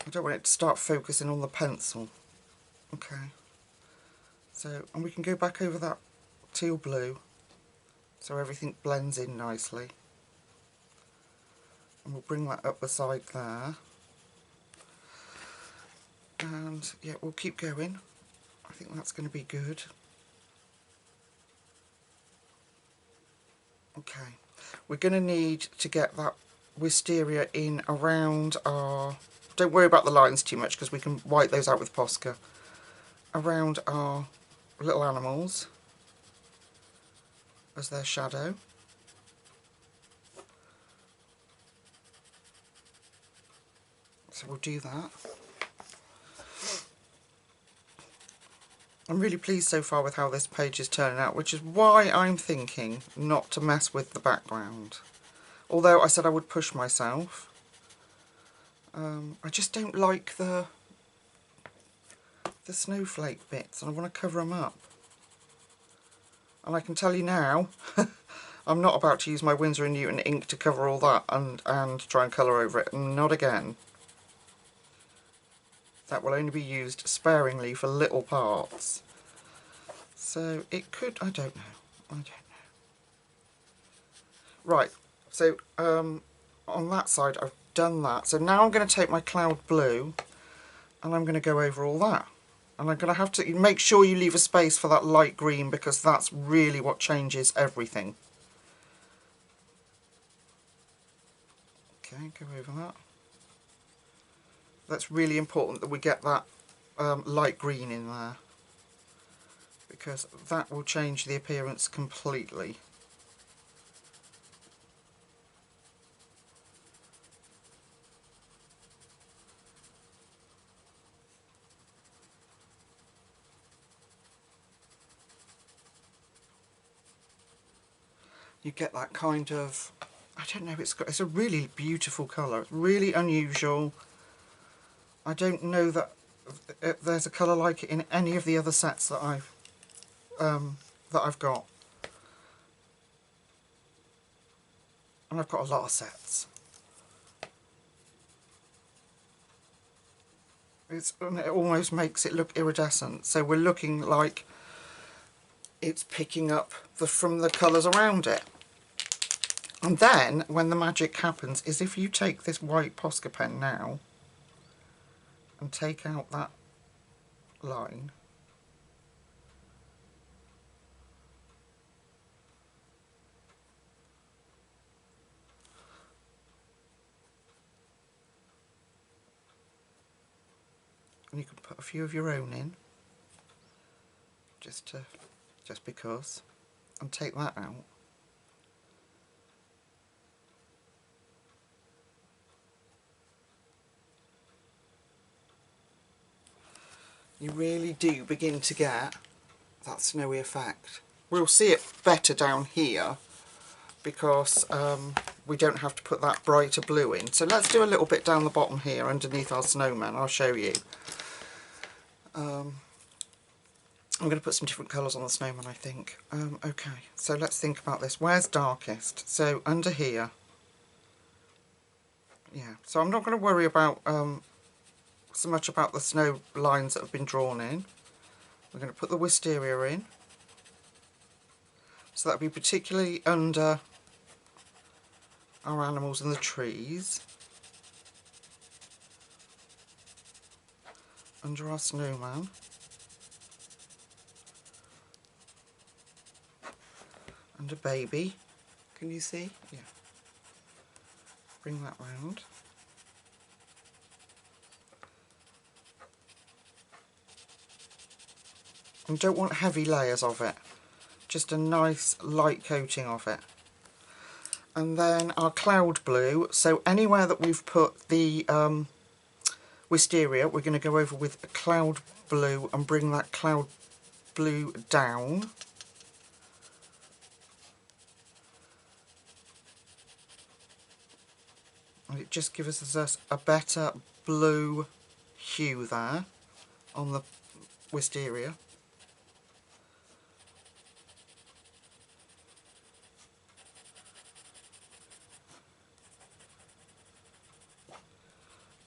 I don't want it to start focusing on the pencil. Okay. So, and we can go back over that teal blue so everything blends in nicely. And we'll bring that up the side there. And yeah, we'll keep going. I think that's going to be good. Okay. We're going to need to get that wisteria in around our... Don't worry about the lines too much because we can wipe those out with Posca. Around our little animals as their shadow. So we'll do that. I'm really pleased so far with how this page is turning out, which is why I'm thinking not to mess with the background. Although I said I would push myself. I just don't like the snowflake bits, and I want to cover them up. And I can tell you now, I'm not about to use my Winsor & Newton ink to cover all that and try and colour over it. Not again. That will only be used sparingly for little parts. So it could, I don't know. I don't know. Right, so on that side I've done that. So now I'm going to take my cloud blue and I'm going to go over all that. And I'm going to have to make sure you leave a space for that light green, because that's really what changes everything. Okay, go over that. That's really important that we get that light green in there, because that will change the appearance completely. You get that kind of, I don't know, it's a really beautiful colour. It's really unusual. I don't know that there's a colour like it in any of the other sets that I've got. And I've got a lot of sets. And it almost makes it look iridescent. So we're looking like it's picking up from the colours around it. And then, when the magic happens, is if you take this white Posca pen now and take out that line, and you can put a few of your own in, just because, and take that out. You really do begin to get that snowy effect. We'll see it better down here because we don't have to put that brighter blue in. So let's do a little bit down the bottom here underneath our snowman. I'll show you. I'm going to put some different colours on the snowman, I think. Okay, so let's think about this. Where's darkest? So under here. Yeah, so I'm not going to worry about so much about the snow lines that have been drawn in. We're going to put the wisteria in. So that'll be particularly under our animals and the trees. Under our snowman. Under baby. Can you see? Yeah. Bring that round. And don't want heavy layers of it, just a nice light coating of it. And then our cloud blue, so anywhere that we've put the wisteria, we're going to go over with a cloud blue and bring that cloud blue down. And it just gives us a better blue hue there on the wisteria.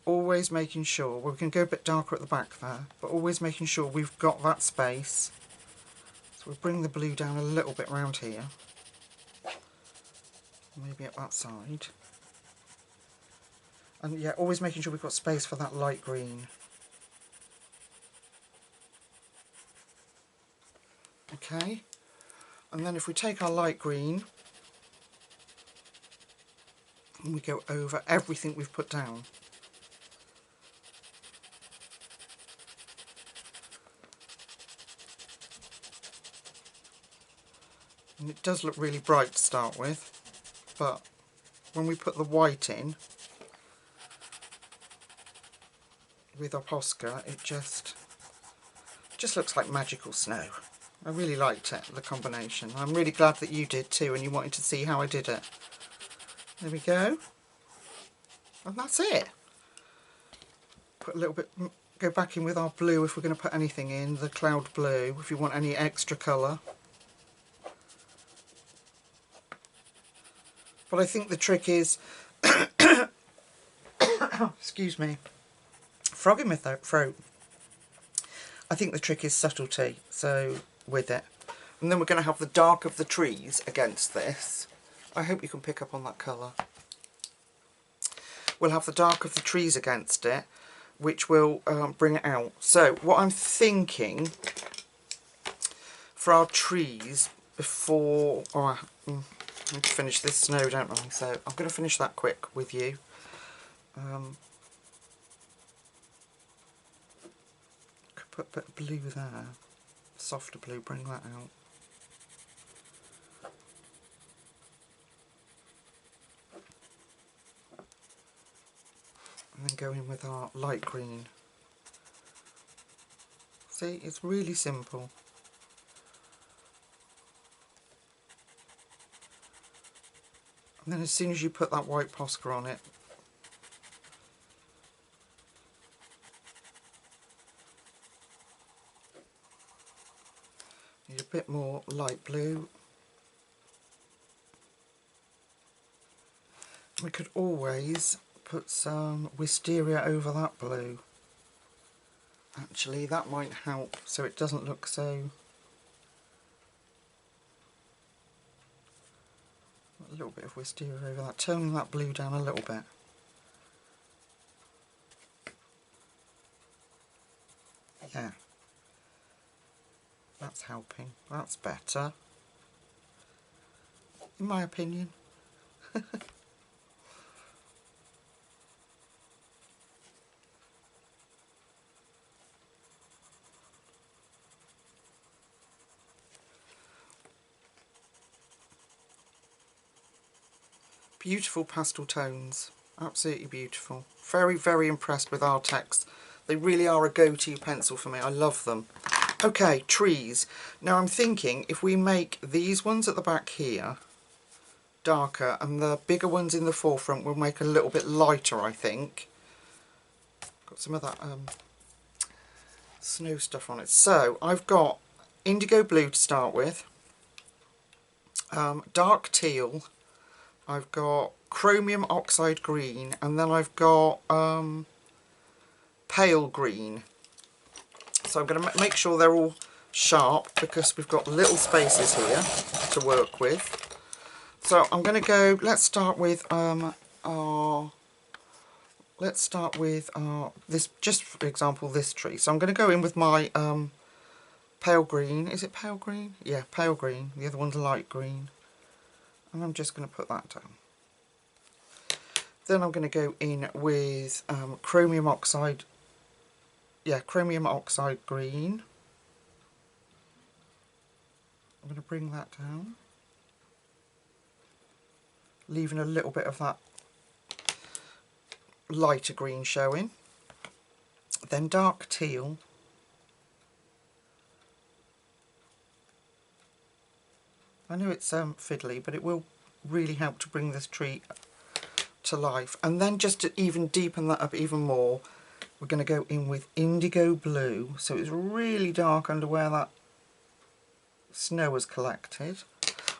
Always making sure, we're going to go a bit darker at the back there, but always making sure we've got that space. So we'll bring the blue down a little bit round here, maybe at that side. And yeah, always making sure we've got space for that light green. Okay, and then if we take our light green and we go over everything we've put down. And it does look really bright to start with, but when we put the white in with our Posca, it just looks like magical snow. I really liked it, the combination. I'm really glad that you did too and you wanted to see how I did it. There we go. And that's it. Put a little bit, go back in with our blue if we're going to put anything in, the cloud blue, if you want any extra colour. But I think the trick is, excuse me, frog in my throat. I think the trick is subtlety, so with it. And then we're going to have the dark of the trees against this. I hope you can pick up on that colour. we'll have the dark of the trees against it, which will bring it out. So what I'm thinking for our trees before... I need to finish this snow, don't I? So I'm going to finish that quick with you. Could put a bit of blue there. Softer blue, bring that out. And then go in with our light green. See, it's really simple. And then as soon as you put that white Posca on it, need a bit more light blue. We could always put some wisteria over that blue. Actually, that might help so it doesn't look so... A little bit of wisteria over that, toning that blue down a little bit. Yeah. That's helping. That's better. In my opinion. Beautiful pastel tones, absolutely beautiful. Very, very impressed with Artex. They really are a go-to pencil for me. I love them. Okay, trees. Now I'm thinking if we make these ones at the back here darker and the bigger ones in the forefront will make a little bit lighter, I think. Got some of that snow stuff on it. So I've got indigo blue to start with, dark teal, I've got chromium oxide green, and then I've got pale green. So I'm going to make sure they're all sharp because we've got little spaces here to work with. So I'm going to go, let's start with this, just for example, this tree. So I'm going to go in with my pale green. Is it pale green? Yeah, pale green. The other one's light green. And I'm just going to put that down. Then I'm going to go in with chromium oxide. Yeah, chromium oxide green. I'm going to bring that down, leaving a little bit of that lighter green showing. Then dark teal. I know it's fiddly, but it will really help to bring this tree to life. And then just to even deepen that up even more, we're going to go in with indigo blue, so it's really dark under where that snow has collected.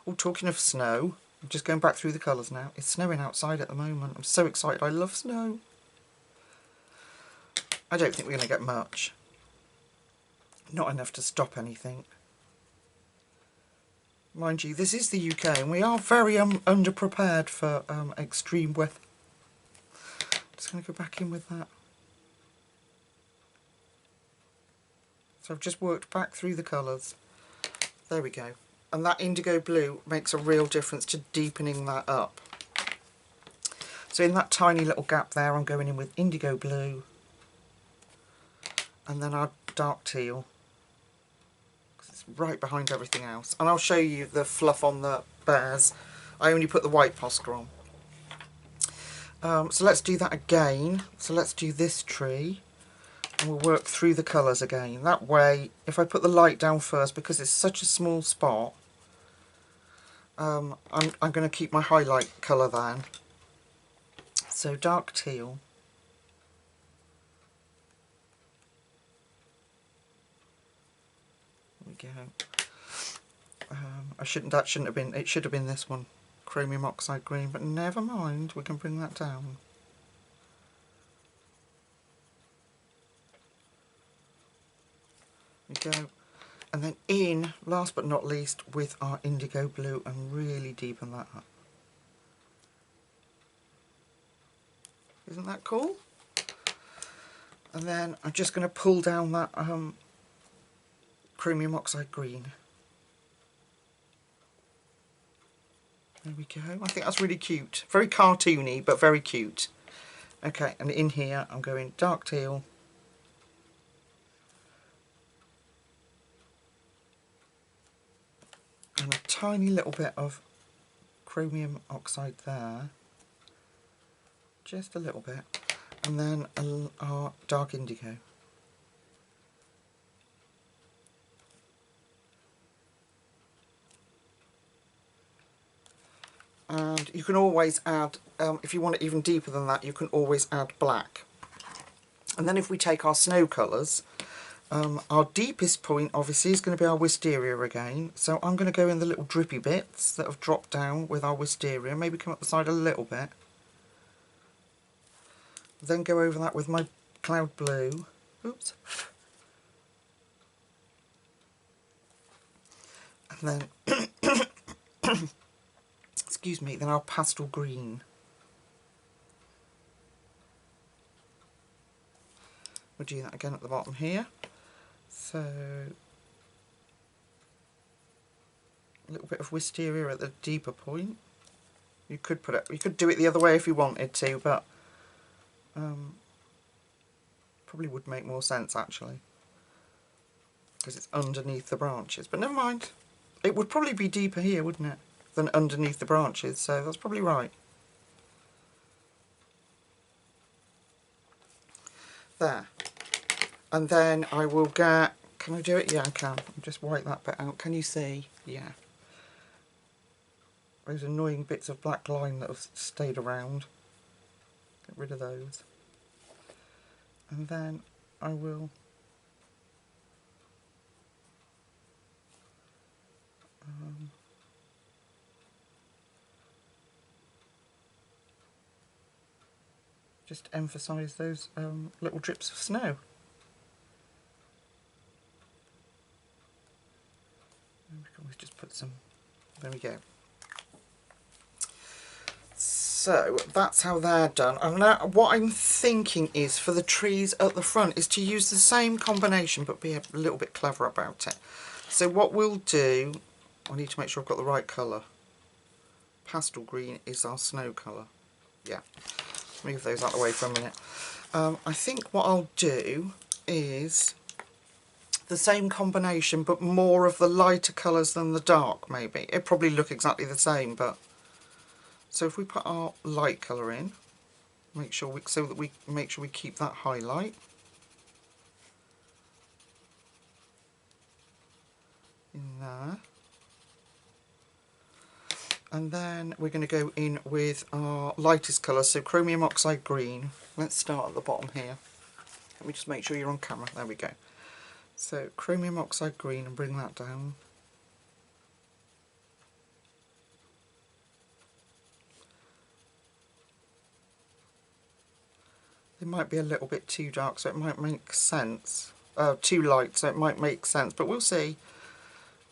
Oh, talking of snow, I'm just going back through the colours now. It's snowing outside at the moment. I'm so excited. I love snow. I don't think we're going to get much. Not enough to stop anything. Mind you, this is the UK and we are very underprepared for extreme weather. Just going to go back in with that. So I've just worked back through the colours. There we go. And that indigo blue makes a real difference to deepening that up. So in that tiny little gap there, I'm going in with indigo blue. And then our dark teal. Right behind everything else, and I'll show you the fluff on the bears. I only put the white Posca on. So let's do that again. So let's do this tree and we'll work through the colours again. That way, if I put the light down first, because it's such a small spot, I'm going to keep my highlight colour then. So dark teal. Go. That shouldn't have been, it should have been this one, chromium oxide green, but never mind, we can bring that down. There we go. And then in, last but not least, with our indigo blue and really deepen that up. Isn't that cool? And then I'm just going to pull down that chromium oxide green. There we go. I think that's really cute. Very cartoony, but very cute. Okay, and in here I'm going dark teal. And a tiny little bit of chromium oxide there. Just a little bit. And then our dark indigo. And you can always add, if you want it even deeper than that, you can always add black. And then if we take our snow colours, our deepest point obviously is going to be our wisteria again. So I'm going to go in the little drippy bits that have dropped down with our wisteria, maybe come up the side a little bit. Then go over that with my cloud blue. Oops. And then, excuse me, then our pastel green. We'll do that again at the bottom here. So, a little bit of wisteria at the deeper point. You could put it, you could do it the other way if you wanted to, but probably would make more sense actually, because it's underneath the branches. But never mind. It would probably be deeper here, wouldn't it, than underneath the branches, so that's probably right. There. And then I will get, can I do it? Yeah, I can. I'll just wipe that bit out. Can you see? Yeah. Those annoying bits of black line that have stayed around. Get rid of those. And then I will just emphasise those little drips of snow. And we can always just put some, there we go. So that's how they're done. And now what I'm thinking is for the trees at the front is to use the same combination but be a little bit clever about it. So what we'll do, I need to make sure I've got the right colour. Pastel green is our snow colour. Yeah, move those out of the way for a minute. I think what I'll do is the same combination but more of the lighter colours than the dark maybe. It'll probably look exactly the same, but so if we put our light colour in, make sure we keep that highlight. In there. And then we're going to go in with our lightest colour, so chromium oxide green. Let's start at the bottom here. Let me just make sure you're on camera. There we go. So chromium oxide green and bring that down. It might be a little bit too dark, so it might make sense. Too light, so it might make sense, but we'll see.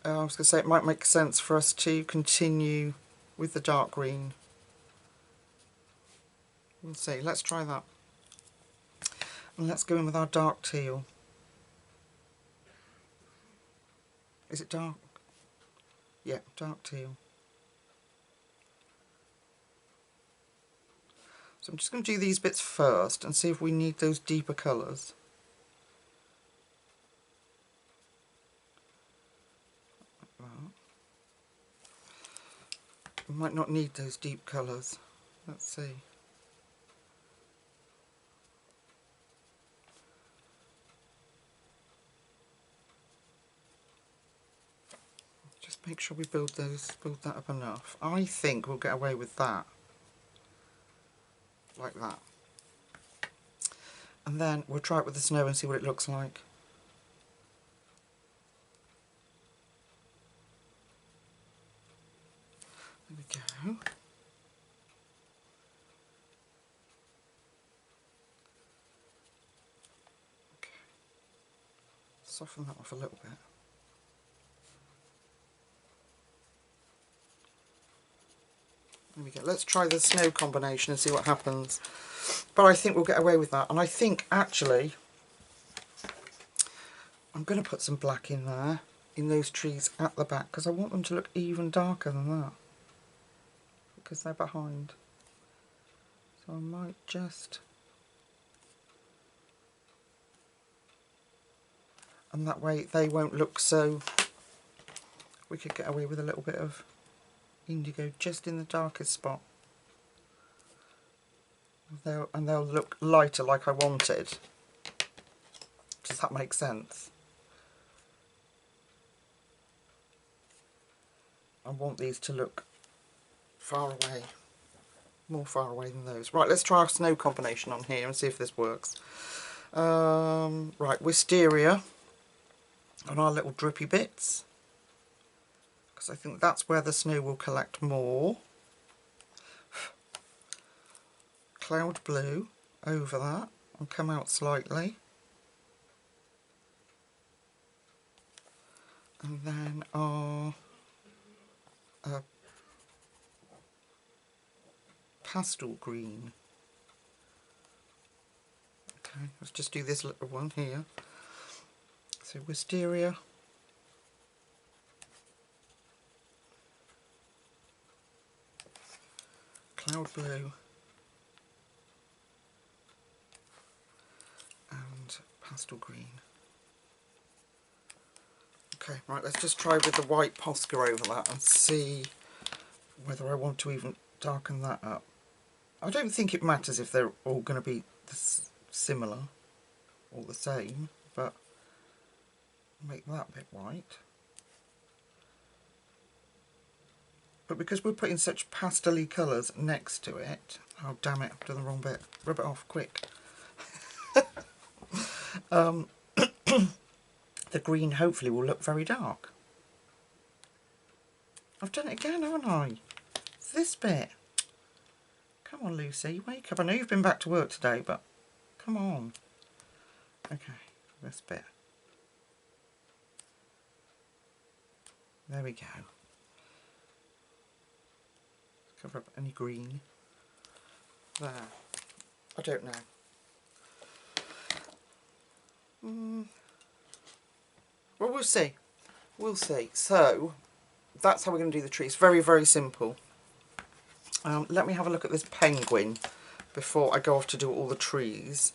I was going to say it might make sense for us to continue with the dark green. We'll see. Let's try that. And let's go in with our dark teal. Is it dark? Yeah, dark teal. So I'm just going to do these bits first and see if we need those deeper colours. We might not need those deep colours. Let's see. Just make sure we build that up enough. I think we'll get away with that. Like that. And then we'll try it with the snow and see what it looks like. There we go. Okay. Soften that off a little bit. There we go. Let's try the snow combination and see what happens. But I think we'll get away with that. And I think actually I'm going to put some black in there, in those trees at the back, because I want them to look even darker than that, because they're behind. So I might just... And that way they won't look so... We could get away with a little bit of indigo just in the darkest spot. And they'll look lighter like I wanted. Does that make sense? I want these to look far away, more far away than those. Right, let's try our snow combination on here and see if this works. Right, wisteria on our little drippy bits, because I think that's where the snow will collect more. Cloud blue over that and come out slightly. And then our pastel green. Okay, let's just do this little one here. So wisteria, cloud blue, and pastel green. Okay, right, let's just try with the white Posca over that and see whether I want to even darken that up. I don't think it matters if they're all going to be similar or the same, but make that bit white. But because we're putting such pastel-y colours next to it, oh damn it, I've done the wrong bit. Rub it off, quick. The green hopefully will look very dark. I've done it again, haven't I? It's this bit. Come on, Lucy, wake up. I know you've been back to work today, but come on. Okay, this bit. There we go. Cover up any green. There. I don't know. Well, we'll see. We'll see. So, that's how we're going to do the trees. Very, very simple. Let me have a look at this penguin before I go off to do all the trees.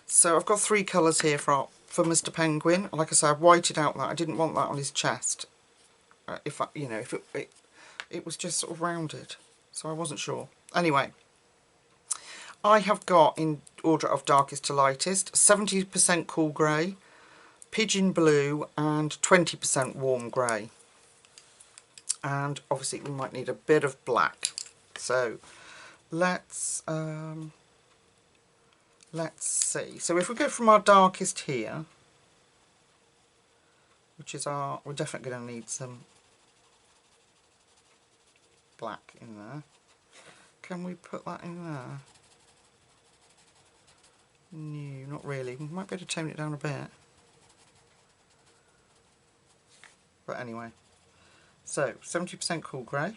So I've got 3 colours here for Mr. Penguin. Like I said, I've whited out that. I didn't want that on his chest. If it was just sort of rounded, so I wasn't sure. Anyway, I have got, in order of darkest to lightest, 70% cool grey, pigeon blue, and 20% warm grey. And obviously we might need a bit of black. So let's see. So if we go from our darkest here, which is we're definitely going to need some black in there. Can we put that in there? No, not really. We might be able to tone it down a bit. But anyway, so 70% cool grey,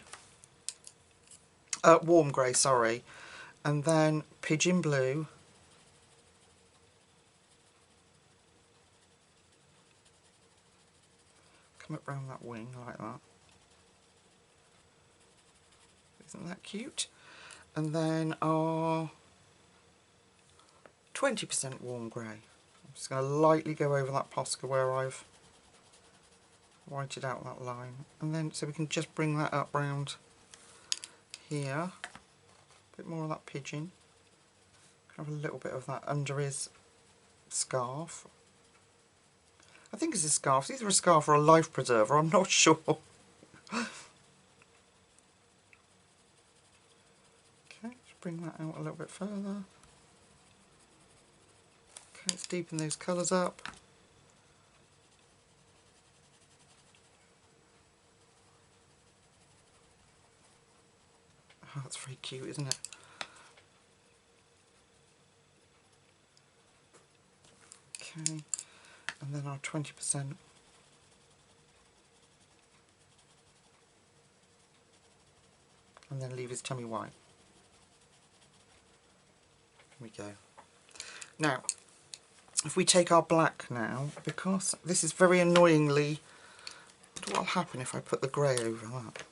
warm grey, sorry, and then pigeon blue, come up round that wing like that. Isn't that cute? And then our 20% warm grey. I'm just going to lightly go over that Posca where I've whited out that line, and then so we can just bring that up round here. A bit more of that pigeon. Have a little bit of that under his scarf. I think it's a scarf. It's either a scarf or a life preserver. I'm not sure. Okay, just bring that out a little bit further. Okay, let's deepen those colours up. Oh, that's very cute, isn't it? Okay, and then our 20%. And then leave his tummy white. we go. Now, if we take our black now, because this is very annoyingly, what will happen if I put the grey over that?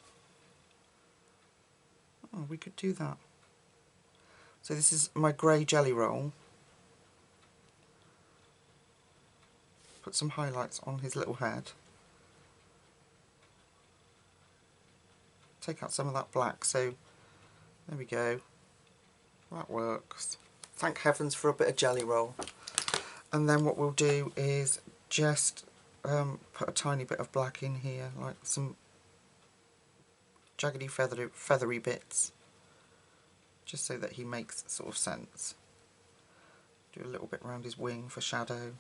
Oh, we could do that. So this is my grey jelly roll. Put some highlights on his little head. Take out some of that black, so there we go. That works. Thank heavens for a bit of jelly roll. And then what we'll do is just put a tiny bit of black in here, like some jaggedy feathery bits, just so that he makes sort of sense. Do a little bit around his wing for shadow.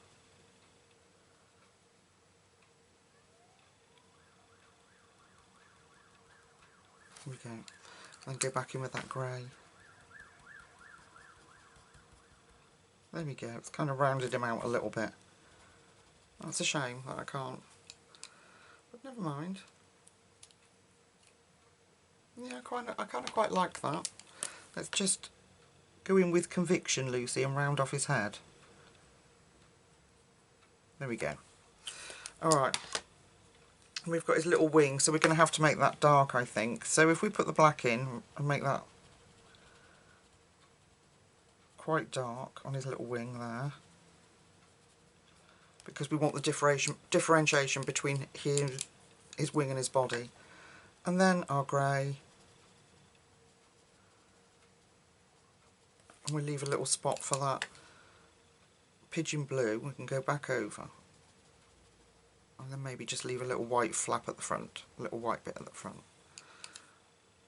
There we go. And go back in with that grey. There we go, it's kind of rounded him out a little bit. That's a shame that I can't. But never mind. Yeah, I kind of quite like that. Let's just go in with conviction, Lucy, and round off his head. There we go. Alright. We've got his little wing, so we're going to have to make that dark, I think. So if we put the black in and make that quite dark on his little wing there, because we want the differentiation between his wing and his body. And then our grey, and we leave a little spot for that pigeon blue. We can go back over, and then maybe just leave a little white flap at the front, a little white bit at the front.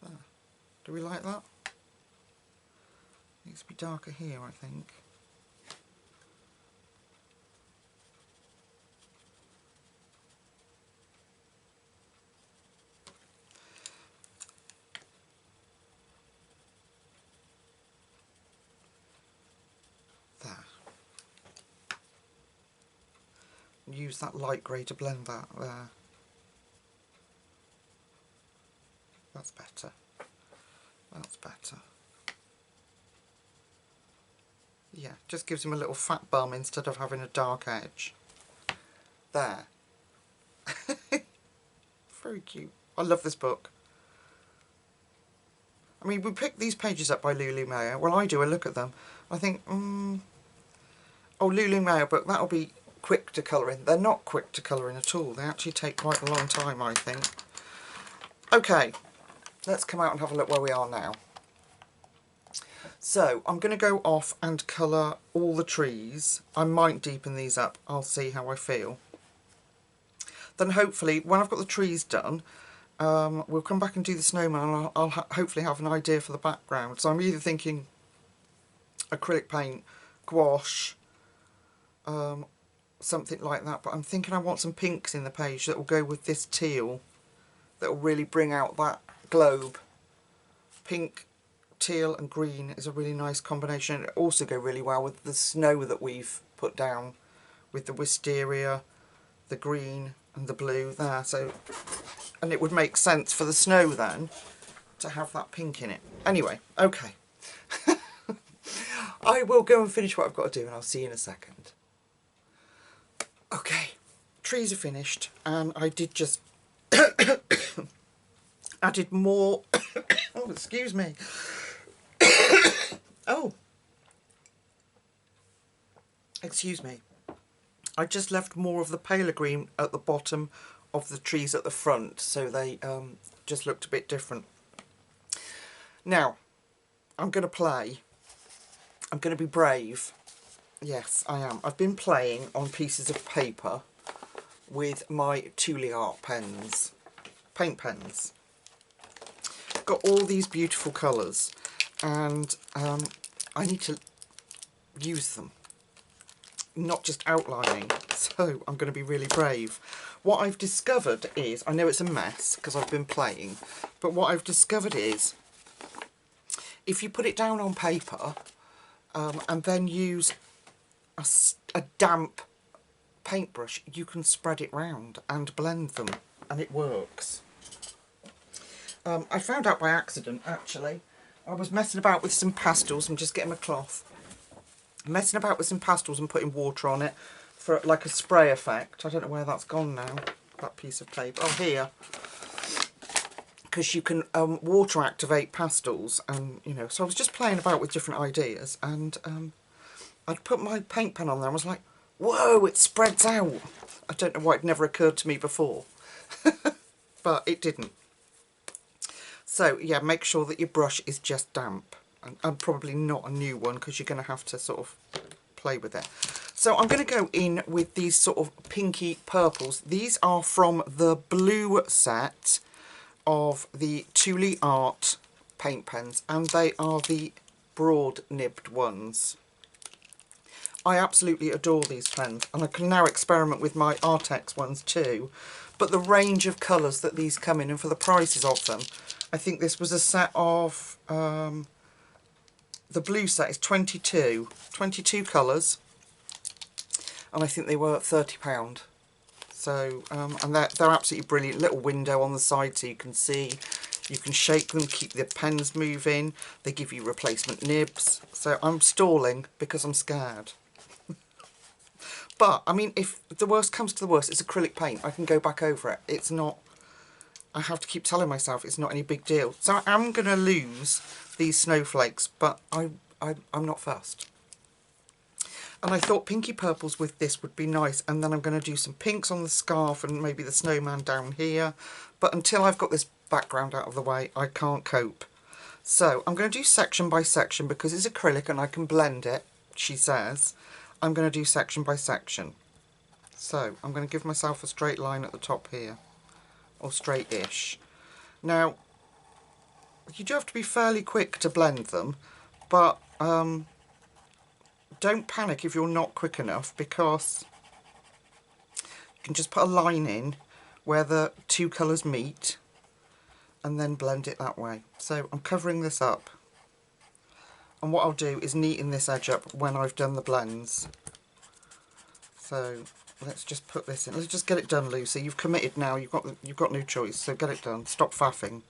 There. Do we like that? Needs to be darker here, I think. There. Use that light grey to blend that there. That's better. That's better. Yeah, just gives him a little fat bum instead of having a dark edge. There. Very cute. I love this book. I mean, we picked these pages up by Lulu Mayo. Well, I do. I look at them. I think, oh, Lulu Mayo book, that'll be quick to colour in. They're not quick to colour in at all. They actually take quite a long time, I think. Okay, let's come out and have a look where we are now. So, I'm going to go off and colour all the trees. I might deepen these up. I'll see how I feel. Then hopefully, when I've got the trees done, we'll come back and do the snowman, and I'll hopefully have an idea for the background. So I'm either thinking acrylic paint, gouache, something like that. But I'm thinking I want some pinks in the page that will go with this teal. That will really bring out that globe. Pink, teal and green is a really nice combination. It also go really well with the snow that we've put down, with the wisteria, the green and the blue there. So, and it would make sense for the snow then to have that pink in it. Anyway, okay. I will go and finish what I've got to do, and I'll see you in a second. Okay, trees are finished, and I did just added more. Oh, excuse me. Oh, excuse me. I just left more of the paler green at the bottom of the trees at the front, so they just looked a bit different. Now, I'm going to play. I'm going to be brave. Yes, I am. I've been playing on pieces of paper with my Thule Art pens, paint pens. Got all these beautiful colours, and I need to use them, not just outlining. So I'm going to be really brave. What I've discovered is, I know it's a mess because I've been playing, but what I've discovered is, if you put it down on paper and then use a damp paintbrush, you can spread it round and blend them, and it works. I found out by accident, actually. I was messing about with some pastels and just getting a cloth, messing about with some pastels and putting water on it for like a spray effect. I don't know where that's gone now, that piece of paper. Oh, here. Because you can water activate pastels, and you know, so I was just playing about with different ideas, and I'd put my paint pen on there and I was like, whoa, it spreads out. I don't know why it never occurred to me before, but it didn't. So yeah, make sure that your brush is just damp, and probably not a new one, because you're going to have to sort of play with it. So I'm going to go in with these sort of pinky purples. These are from the blue set of the Thule Art paint pens, and they are the broad nibbed ones. I absolutely adore these pens, and I can now experiment with my Artex ones too, but the range of colours that these come in, and for the prices of them, I think this was a set of, the blue set is 22 colours, and I think they were £30. So, and they're absolutely brilliant. Little window on the side so you can see. You can shake them, keep the pens moving. They give you replacement nibs. So I'm stalling because I'm scared. But, I mean, if the worst comes to the worst, it's acrylic paint. I can go back over it. It's not... I have to keep telling myself it's not any big deal. So I am going to lose these snowflakes, but I'm not fussed. And I thought pinky purples with this would be nice, and then I'm going to do some pinks on the scarf and maybe the snowman down here. But until I've got this background out of the way, I can't cope. So I'm going to do section by section because it's acrylic and I can blend it, she says. I'm going to do section by section. So I'm going to give myself a straight line at the top here, or straight-ish. Now, you do have to be fairly quick to blend them, but don't panic if you're not quick enough, because you can just put a line in where the two colours meet and then blend it that way. So I'm covering this up, and what I'll do is neaten this edge up when I've done the blends. So let's just put this in. Let's just get it done, Lucy. You've committed now. You've got no choice. So get it done. Stop faffing.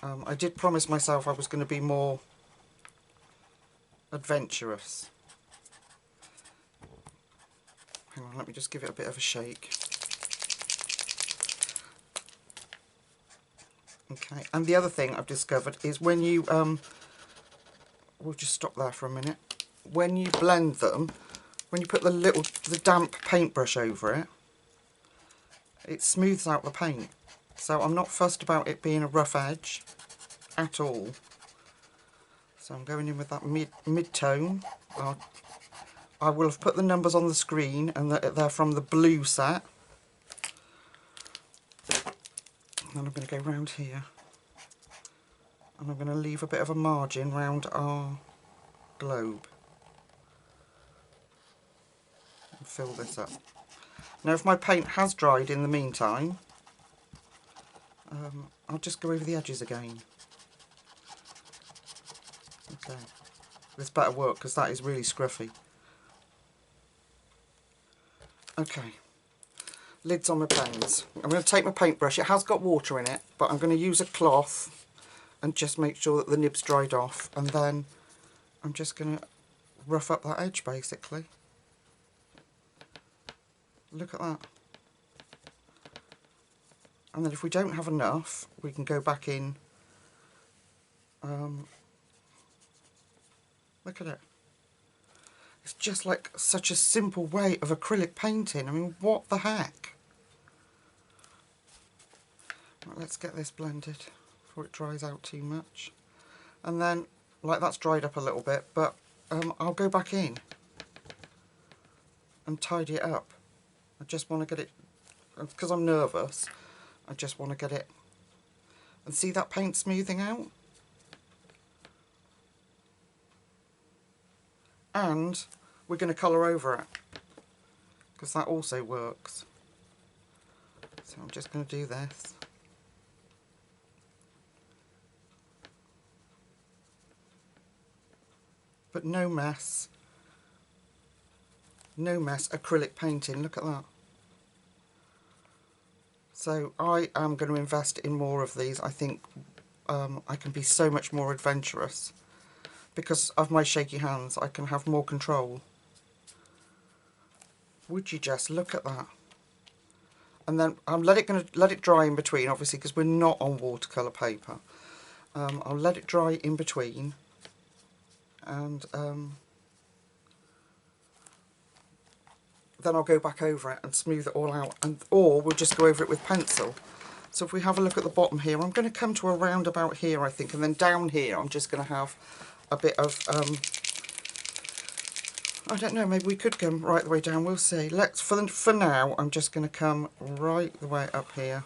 I did promise myself I was going to be more adventurous. Hang on, let me just give it a bit of a shake. Okay, and the other thing I've discovered is when you we'll just stop there for a minute. When you blend them, when you put the damp paintbrush over it, it smooths out the paint. So I'm not fussed about it being a rough edge at all. So I'm going in with that mid-tone. I will have put the numbers on the screen, and they're from the blue set. And then I'm going to go round here. And I'm going to leave a bit of a margin round our globe. And fill this up. Now if my paint has dried in the meantime, I'll just go over the edges again. Okay, this better work because that is really scruffy. Okay, lids on my pens. I'm going to take my paintbrush. It has got water in it, but I'm going to use a cloth and just make sure that the nib's dried off, and then I'm just going to rough up that edge basically. Look at that. And then if we don't have enough, we can go back in. Look at it. It's just like such a simple way of acrylic painting. I mean, what the heck? Right, let's get this blended before it dries out too much. And then, like, that's dried up a little bit, but I'll go back in and tidy it up. I just want to get it, because I'm nervous, I just want to get it, and see that paint smoothing out? And we're going to colour over it, because that also works. So I'm just going to do this. But no mess. No mess acrylic painting, look at that. So I am going to invest in more of these. I think I can be so much more adventurous. because of my shaky hands, I can have more control. Would you just look at that? And then I'm let it dry in between, obviously, because we're not on watercolour paper. I'll let it dry in between, and then I'll go back over it and smooth it all out, or we'll just go over it with pencil. So if we have a look at the bottom here, I'm going to come to around about here, I think, and then down here I'm just going to have a bit of, I don't know, maybe we could come right the way down, we'll see. For now, I'm just going to come right the way up here.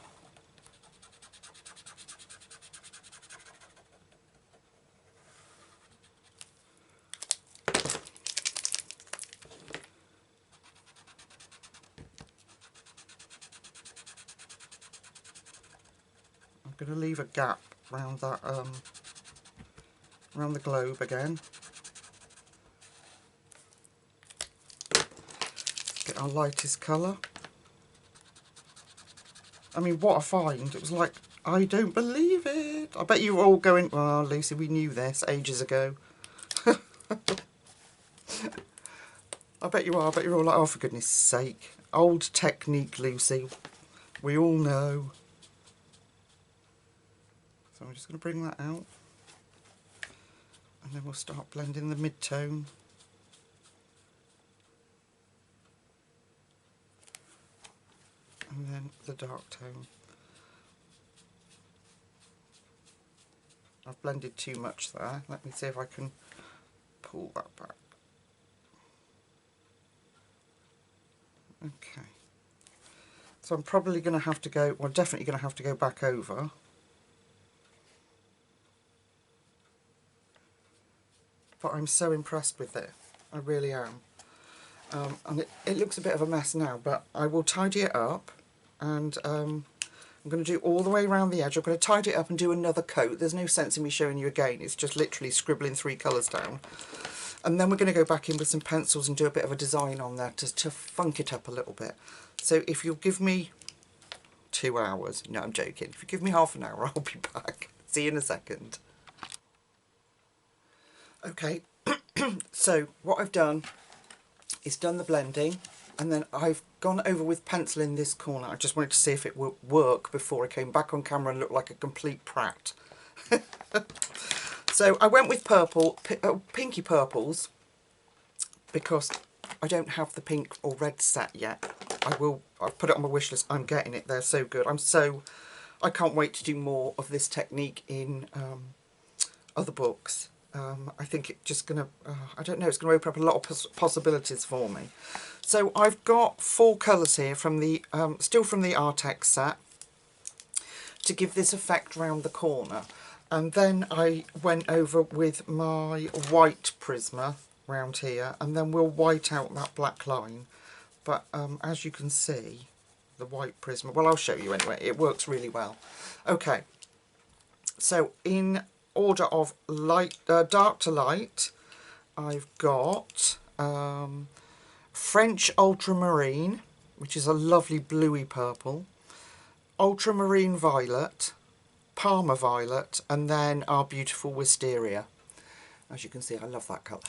I'm going to leave a gap around that, around the globe again. Get our lightest colour. I mean, what a find. It was like, I don't believe it. I bet you were all going, well, Lucy, we knew this ages ago. I bet you are. I bet you're all like, oh, for goodness sake. Old technique, Lucy. We all know. So I'm just going to bring that out. And then we'll start blending the mid-tone. And then the dark tone. I've blended too much there. Let me see if I can pull that back. Okay. So I'm probably going to have to go, well, definitely going to have to go back over. But I'm so impressed with it. I really am. And it looks a bit of a mess now, but I will tidy it up, and I'm going to do all the way around the edge. I'm going to tidy it up and do another coat. There's no sense in me showing you again. It's just literally scribbling 3 colours down. And then we're going to go back in with some pencils and do a bit of a design on there to funk it up a little bit. So if you'll give me 2 hours, no, I'm joking. If you give me half an hour, I'll be back. See you in a second. Okay, so what I've done is done the blending, and then I've gone over with pencil in this corner. I just wanted to see if it would work before I came back on camera and looked like a complete prat. So I went with purple, pinky purples, because I don't have the pink or red set yet. I've put it on my wish list. I'm getting it. They're so good. I can't wait to do more of this technique in other books. I think it's just going to, I don't know, it's going to open up a lot of possibilities for me. So I've got 4 colours here from the, still from the Artex set, to give this effect round the corner. And then I went over with my white Prisma round here, and then we'll white out that black line. But as you can see, the white Prisma, well, I'll show you anyway, it works really well. Okay, so in order of light, dark to light, I've got French Ultramarine, which is a lovely bluey purple, Ultramarine Violet, Parma Violet, and then our beautiful Wisteria. As you can see, I love that colour.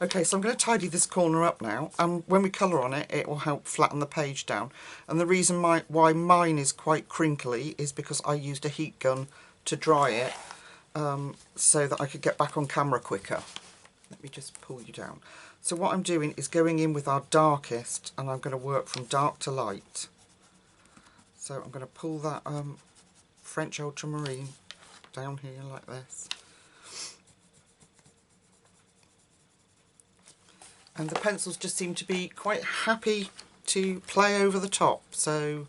Okay, so I'm going to tidy this corner up now, and when we colour on it, it will help flatten the page down. And the reason why mine is quite crinkly is because I used a heat gun to dry it, so that I could get back on camera quicker. Let me just pull you down. So what I'm doing is going in with our darkest, and I'm going to work from dark to light. So I'm going to pull that French Ultramarine down here like this. And the pencils just seem to be quite happy to play over the top. So,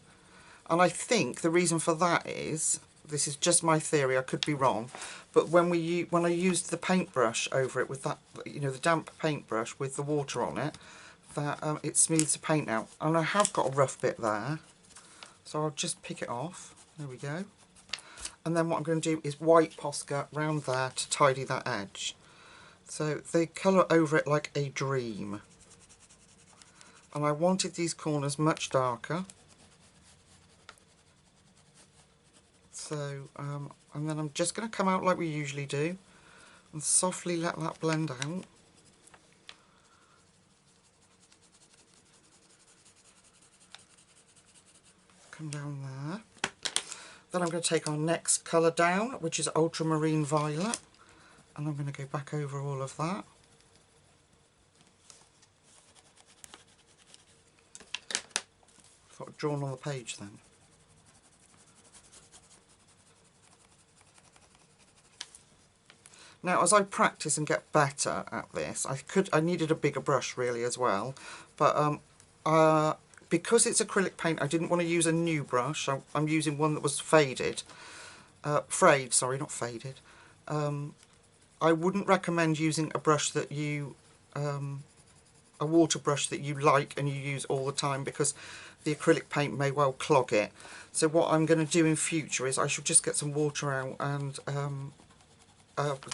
and I think the reason for that is, this is just my theory, I could be wrong, but when I used the paintbrush over it with that, you know, the damp paintbrush with the water on it, that it smooths the paint out. And I have got a rough bit there, so I'll just pick it off. There we go. And then what I'm going to do is white Posca round there to tidy that edge. So they colour over it like a dream. And I wanted these corners much darker. So, and then I'm just going to come out like we usually do and softly let that blend out. Come down there. Then I'm going to take our next colour down, which is ultramarine violet, and I'm going to go back over all of that. Thought I'd drawn on the page then. Now, as I practice and get better at this, I needed a bigger brush really as well, but because it's acrylic paint, I didn't want to use a new brush. I'm using one that was faded, frayed. Sorry, not faded. I wouldn't recommend using a brush that you, a water brush that you like and you use all the time, because the acrylic paint may well clog it. So what I'm going to do in future is I shall just get some water out and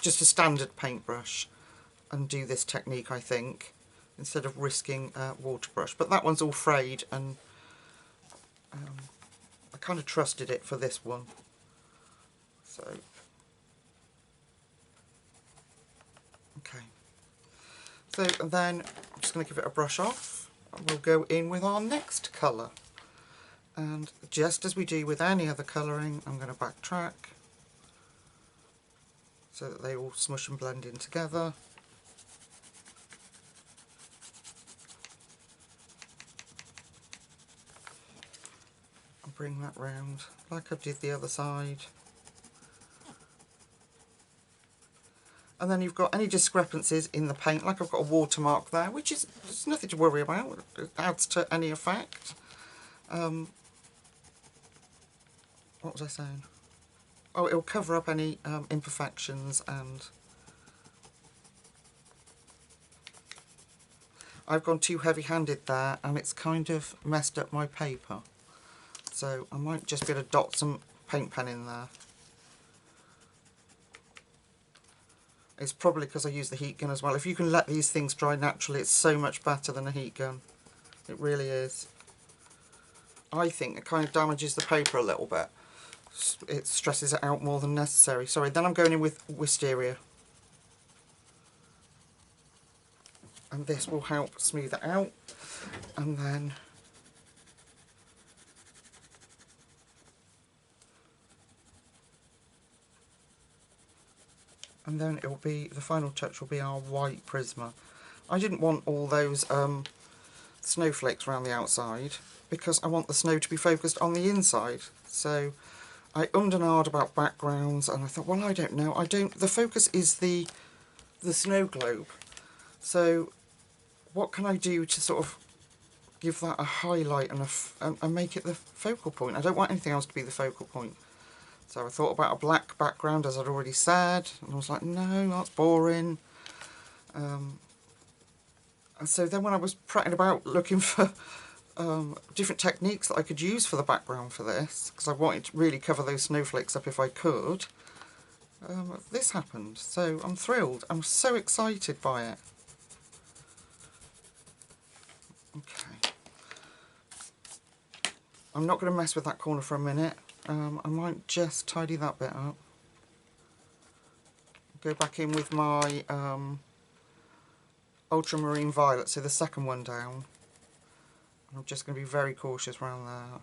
just a standard paintbrush and do this technique, I think, instead of risking a water brush. But that one's all frayed, and I kind of trusted it for this one. So, okay. So then I'm just going to give it a brush off, and we'll go in with our next colour. And just as we do with any other colouring, I'm going to backtrack so that they all smush and blend in together. And bring that round like I did the other side. And then you've got any discrepancies in the paint, like I've got a watermark there, which is there's nothing to worry about. It adds to any effect. What was I saying? Oh, it'll cover up any imperfections, and I've gone too heavy-handed there and it's kind of messed up my paper. So I might just be able to dot some paint pen in there. It's probably because I use the heat gun as well. If you can let these things dry naturally, it's so much better than a heat gun. It really is. I think it kind of damages the paper a little bit. It stresses it out more than necessary. Sorry, then I'm going in with wisteria. And this will help smooth it out. And then it will be, the final touch will be our white Prisma. I didn't want all those snowflakes around the outside because I want the snow to be focused on the inside. So I ummed and ahed about backgrounds, and I thought, well, I don't know. The focus is the snow globe. So what can I do to sort of give that a highlight and make it the focal point? I don't want anything else to be the focal point. So I thought about a black background, as I'd already said, and I was like, no, that's boring. And so then when I was prattling about looking for different techniques that I could use for the background for this, because I wanted to really cover those snowflakes up if I could, this happened. So I'm thrilled. I'm so excited by it. Okay. I'm not going to mess with that corner for a minute. I might just tidy that bit up. Go back in with my ultramarine violet, so the second one down. I'm just going to be very cautious around there.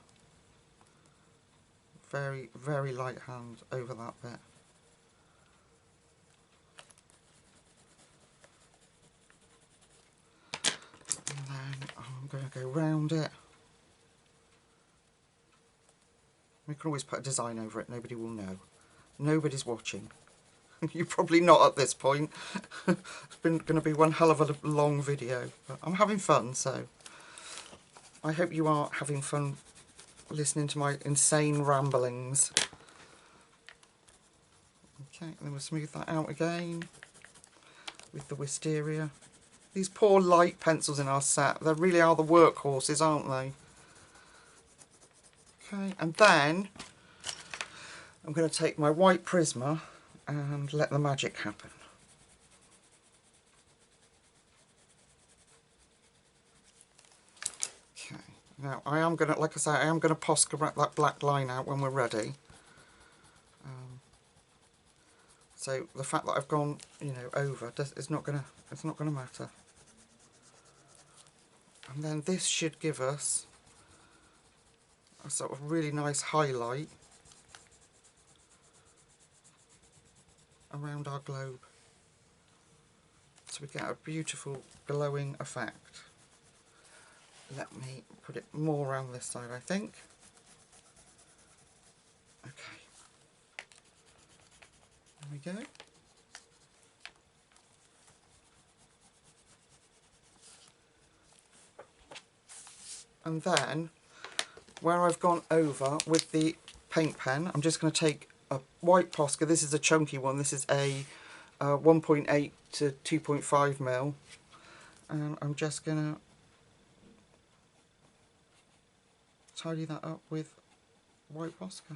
Very, very light hand over that bit. And then I'm going to go round it. We can always put a design over it, nobody will know. Nobody's watching. You're probably not at this point. It's going to be one hell of a long video. But I'm having fun, so I hope you are having fun listening to my insane ramblings. Okay, and then we'll smooth that out again with the wisteria. These poor light pencils in our set, they really are the workhorses, aren't they? Okay, and then I'm going to take my white Prisma and let the magic happen. Okay, now I am going to, like I say, I am going to Posca that black line out when we're ready. So the fact that I've gone, you know, over it's not gonna matter. And then this should give us a sort of really nice highlight around our globe. So we get a beautiful glowing effect. Let me put it more around this side, I think. Okay. There we go. And then, where I've gone over with the paint pen, I'm just going to take a white Posca. This is a chunky one. This is a 1.8 to 2.5 mil. And I'm just going to tidy that up with white Posca.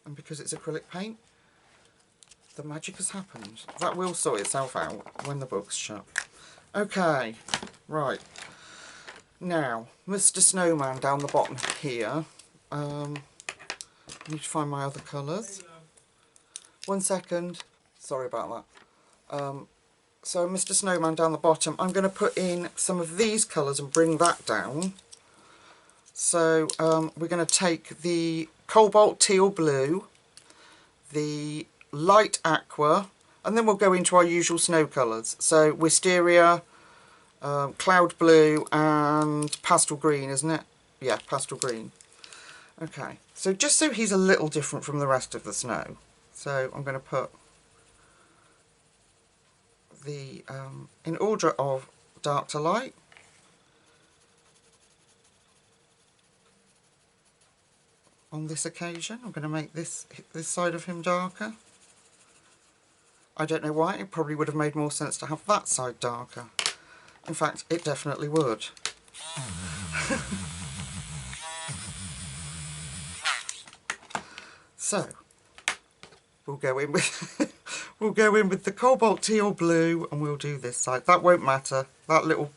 And because it's acrylic paint, the magic has happened. That will sort itself out when the book's shut. Okay, right. Now, Mr. Snowman down the bottom here. I need to find my other colours. 1 second. Sorry about that. So Mr. Snowman down the bottom, I'm going to put in some of these colours and bring that down. So we're going to take the cobalt teal blue, the light aqua, and then we'll go into our usual snow colours. So wisteria, cloud blue and pastel green, isn't it? Yeah, pastel green. Okay, so just so he's a little different from the rest of the snow, so I'm going to put the, in order of dark to light, on this occasion, I'm going to make this side of him darker. I don't know why, it probably would have made more sense to have that side darker. In fact, it definitely would. So, we'll go in with we'll go in with the cobalt teal blue and we'll do this side. That won't matter. That little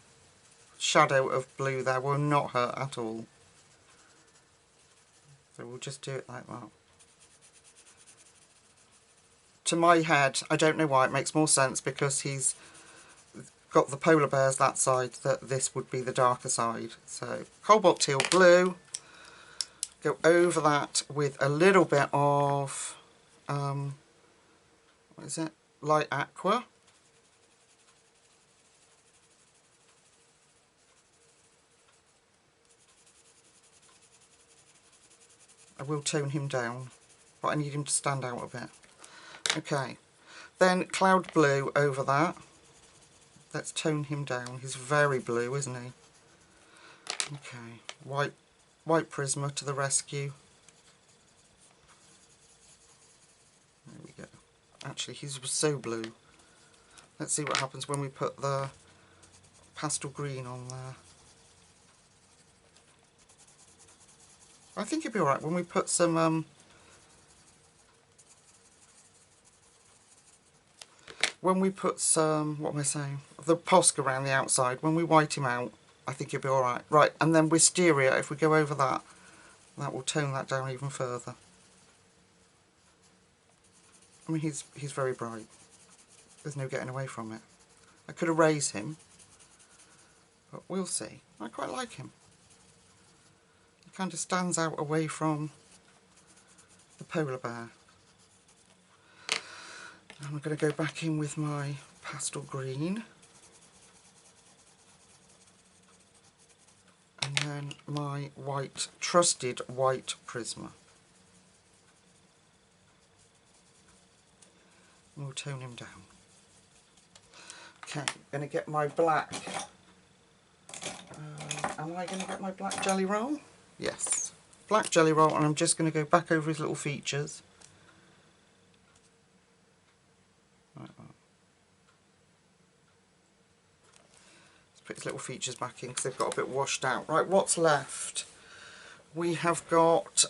shadow of blue there will not hurt at all. So we'll just do it like that. To my head, I don't know why, it makes more sense because he's got the polar bears that side, that this would be the darker side. So cobalt teal blue, go over that with a little bit of what is it, light aqua, I will tone him down, but I need him to stand out a bit. Okay, then cloud blue over that. Let's tone him down. He's very blue, isn't he? Okay, white Prisma to the rescue. There we go. Actually, he's so blue. Let's see what happens when we put the pastel green on there. I think it'll be alright when we put some what am I saying? The Posca around the outside, when we white him out, I think he'll be alright. Right, and then wisteria, if we go over that, that will tone that down even further. I mean, he's very bright. There's no getting away from it. I could erase him, but we'll see. I quite like him. He kind of stands out away from the polar bear. And I'm going to go back in with my pastel green. And then my white, trusted white Prisma. And we'll tone him down. Okay, I'm going to get my black. Am I going to get my black jelly roll? Yes. Black jelly roll, and I'm just going to go back over his little features. Like that. Let's put his little features back in because they've got a bit washed out. Right, what's left? We have got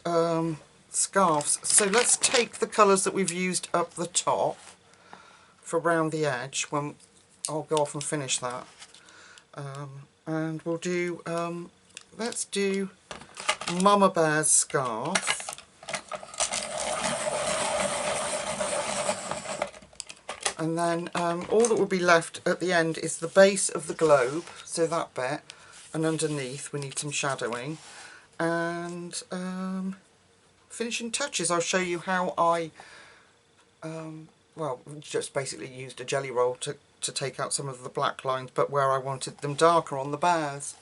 scarves. So let's take the colours that we've used up the top for round the edge. When I'll go off and finish that. And we'll do let's do Mama Bear's scarf. And then all that will be left at the end is the base of the globe, so that bit, and underneath we need some shadowing. And finishing touches, I'll show you how I, well, just basically used a jelly roll to take out some of the black lines, but where I wanted them darker on the bears.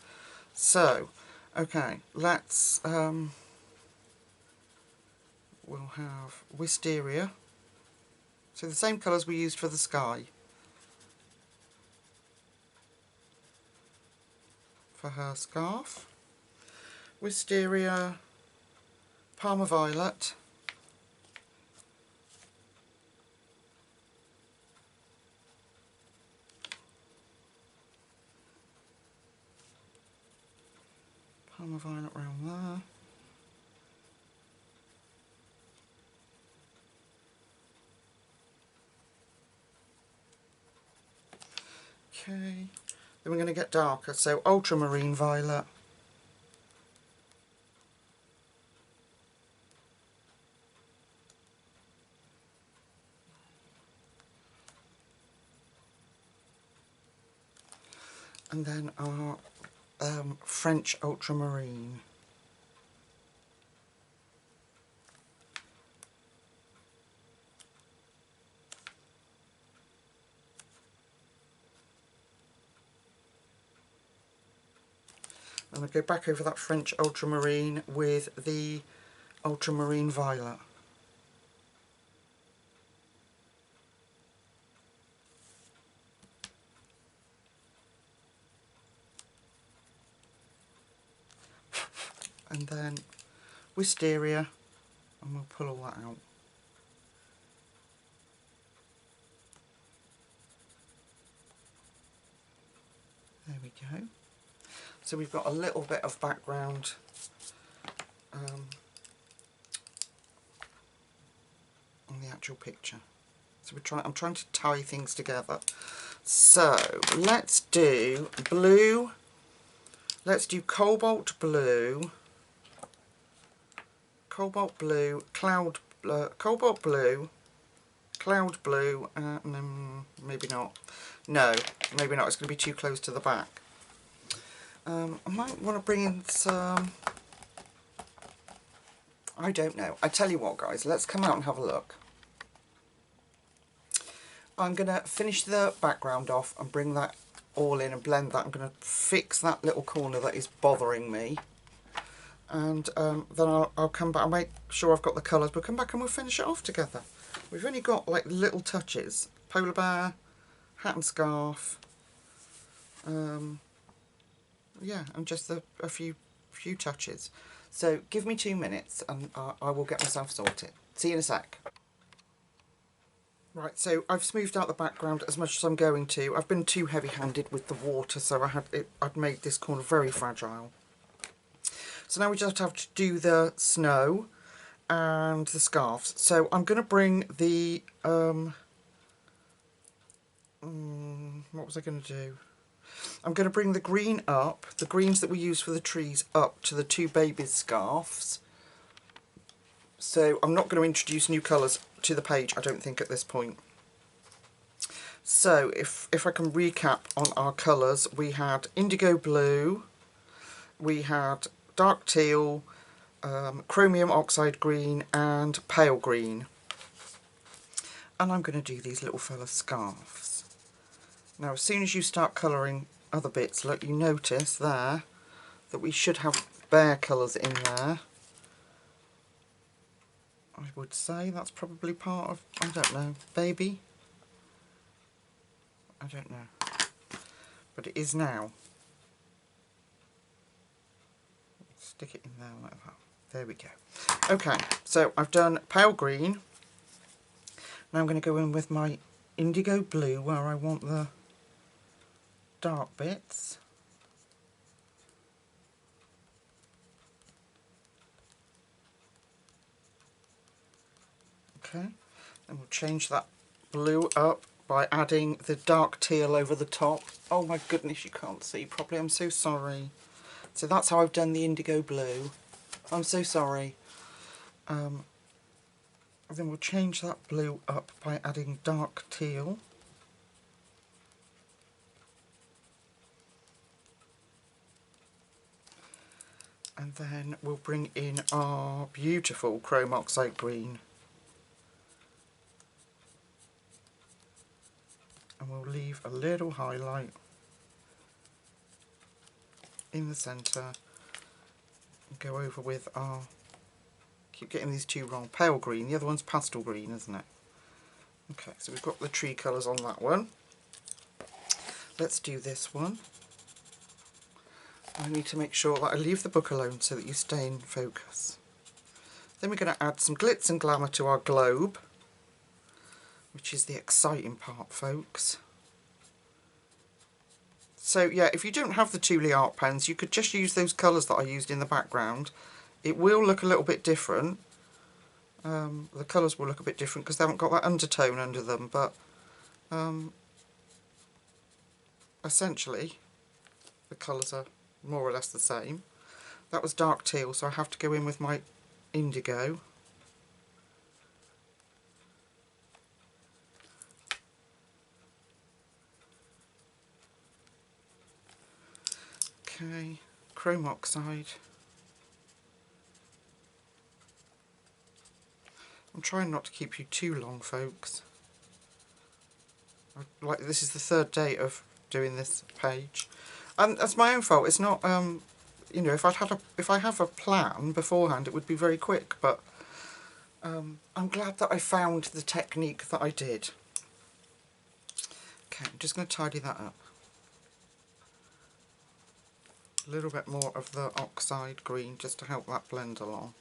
So, okay, let's, we'll have wisteria. So the same colours we used for the sky. For her scarf. Wisteria, Parma Violet. Parma Violet round there. Okay, then we're going to get darker, so ultramarine violet. And then our French ultramarine. And I'll go back over that French ultramarine with the ultramarine violet. And then wisteria, and we'll pull all that out. There we go. So we've got a little bit of background on the actual picture. So I'm trying to tie things together. So let's do blue. Let's do cobalt blue, cobalt blue, cloud blue, maybe not. No, maybe not. It's going to be too close to the back. I might want to bring in some, I don't know. I tell you what, guys, let's come out and have a look. I'm going to finish the background off and bring that all in and blend that. I'm going to fix that little corner that is bothering me. And then I'll come back. I'll make sure I've got the colours. We'll come back and we'll finish it off together. We've only got like little touches. Polar bear, hat and scarf. Yeah, and just a few touches. So give me 2 minutes and I will get myself sorted. See you in a sec. Right, so I've smoothed out the background as much as I'm going to. I've been too heavy-handed with the water, so I'd made this corner very fragile. So now we just have to do the snow and the scarves. So I'm going to bring the what was I going to do? I'm going to bring the green up, the greens that we use for the trees, up to the two babies' scarves. So I'm not going to introduce new colours to the page, I don't think, at this point. So if I can recap on our colours, we had indigo blue, we had dark teal, chromium oxide green and pale green. And I'm going to do these little fella scarves. Now as soon as you start colouring other bits, look, you notice there that we should have bare colours in there. I would say that's probably part of, I don't know, baby? I don't know. But it is now. Stick it in there like that. There we go. Okay, so I've done pale green. Now I'm going to go in with my indigo blue where I want the dark bits. Okay, and we'll change that blue up by adding the dark teal over the top. Oh my goodness, you can't see properly, I'm so sorry. So that's how I've done the indigo blue. I'm so sorry. And then we'll change that blue up by adding dark teal. And then we'll bring in our beautiful chrome oxide green. And we'll leave a little highlight in the centre. And go over with our, keep getting these two wrong, pale green. The other one's pastel green, isn't it? Okay, so we've got the tree colours on that one. Let's do this one. I need to make sure that I leave the book alone so that you stay in focus. Then we're going to add some glitz and glamour to our globe, which is the exciting part, folks. So yeah, if you don't have the Thule art pens, you could just use those colours that I used in the background. It will look a little bit different. The colours will look a bit different because they haven't got that undertone under them, but essentially the colours are more or less the same. That was dark teal, so I have to go in with my indigo. Okay, chrome oxide. I'm trying not to keep you too long, folks. Like, this is the third day of doing this page, and that's my own fault. It's not, you know, if I have a plan beforehand, it would be very quick. But I'm glad that I found the technique that I did. Okay, I'm just going to tidy that up. A little bit more of the oxide green just to help that blend along.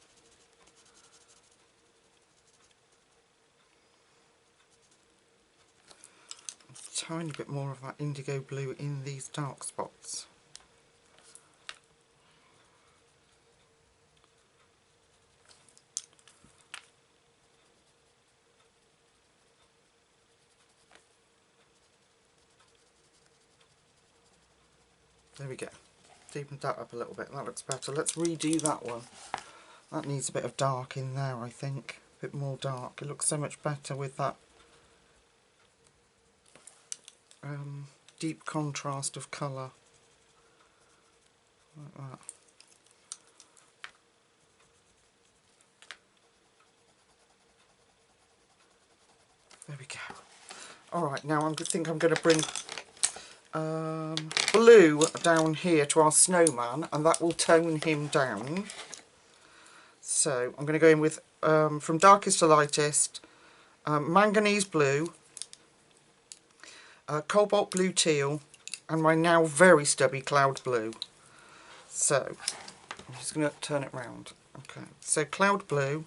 A tiny bit more of that indigo blue in these dark spots. There we go. Deepened that up a little bit. That looks better. Let's redo that one. That needs a bit of dark in there, I think. A bit more dark. It looks so much better with that deep contrast of colour. Like that. There we go. Alright, now I think I'm going to bring blue down here to our snowman, and that will tone him down. So I'm going to go in with, from darkest to lightest, manganese blue, cobalt blue teal, and my now very stubby cloud blue. So I'm just going to turn it round. Okay, so cloud blue.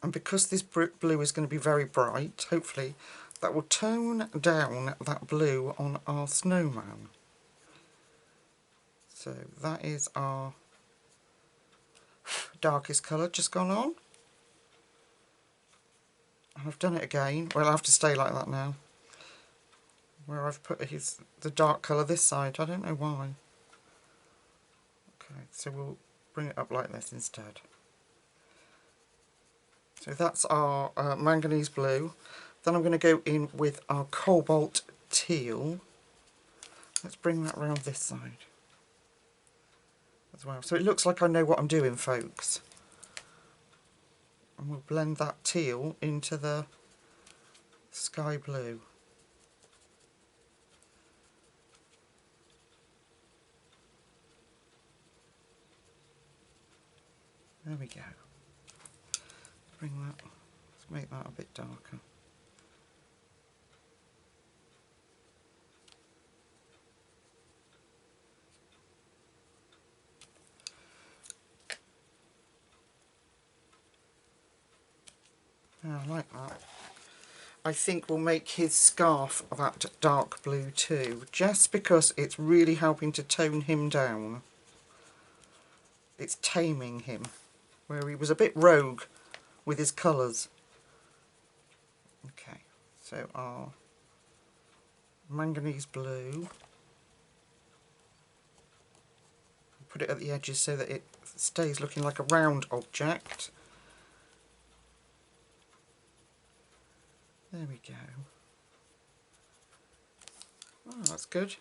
And because this blue is going to be very bright, hopefully that will tone down that blue on our snowman. So that is our darkest colour just gone on. And I've done it again. Well, I'll have to stay like that now. Where I've put the dark colour this side. I don't know why. Okay, so we'll bring it up like this instead. So that's our manganese blue. Then I'm going to go in with our cobalt teal. Let's bring that round this side as well. So it looks like I know what I'm doing, folks. And we'll blend that teal into the sky blue. There we go. Bring that, let's make that a bit darker. Yeah, I like that. I think we'll make his scarf that dark blue too, just because it's really helping to tone him down. It's taming him, where he was a bit rogue with his colours. Okay, so our manganese blue. Put it at the edges so that it stays looking like a round object. There we go. Oh, that's good.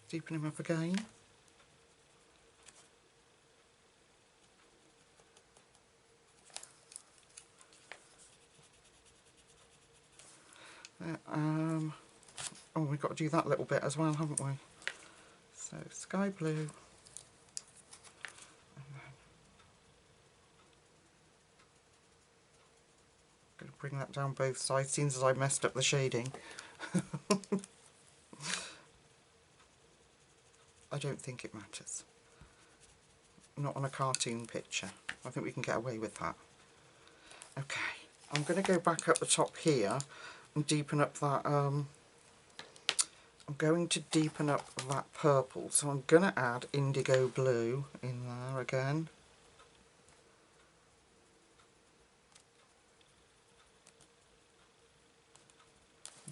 Deepen him up again. Oh, we've got to do that little bit as well, haven't we? So, sky blue. Going to bring that down both sides, seeing as I messed up the shading. I don't think it matters. Not on a cartoon picture. I think we can get away with that. Okay, I'm going to go back up the top here and deepen up that, I'm going to deepen up that purple. So I'm going to add indigo blue in there again.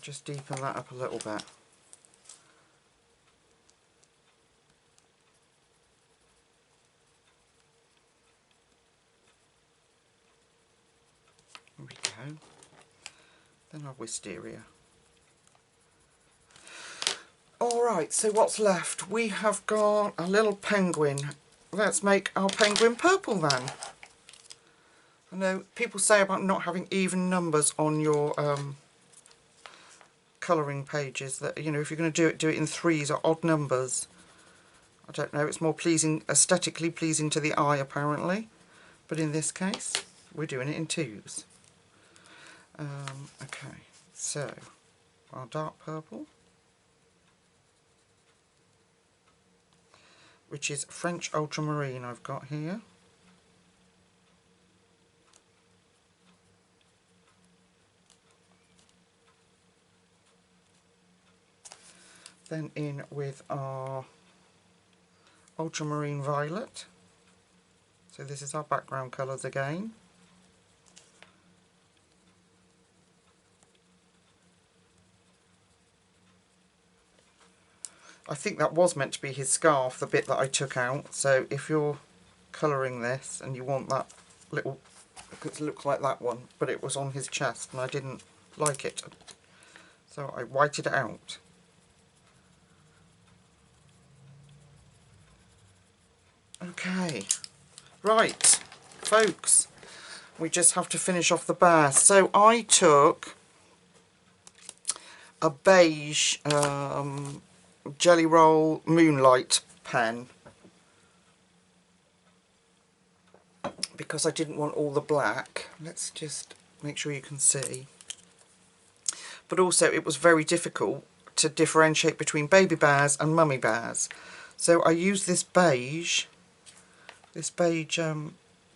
Just deepen that up a little bit. There we go. Then our wisteria. Alright, so what's left? We have got a little penguin. Let's make our penguin purple then. I know people say about not having even numbers on your colouring pages, that, you know, if you're going to do it in threes or odd numbers. I don't know, it's more pleasing, aesthetically pleasing to the eye apparently, but in this case we're doing it in twos. Okay, so our dark purple, which is French ultramarine I've got here. Then in with our ultramarine violet. So this is our background colours again. I think that was meant to be his scarf, the bit that I took out. So if you're colouring this and you want that little, it looks like that one, but it was on his chest and I didn't like it. So I whited it out. Okay, right, folks, we just have to finish off the bear. So I took a beige Jelly Roll Moonlight pen because I didn't want all the black. Let's just make sure you can see. But also it was very difficult to differentiate between baby bears and mummy bears. So I used this beige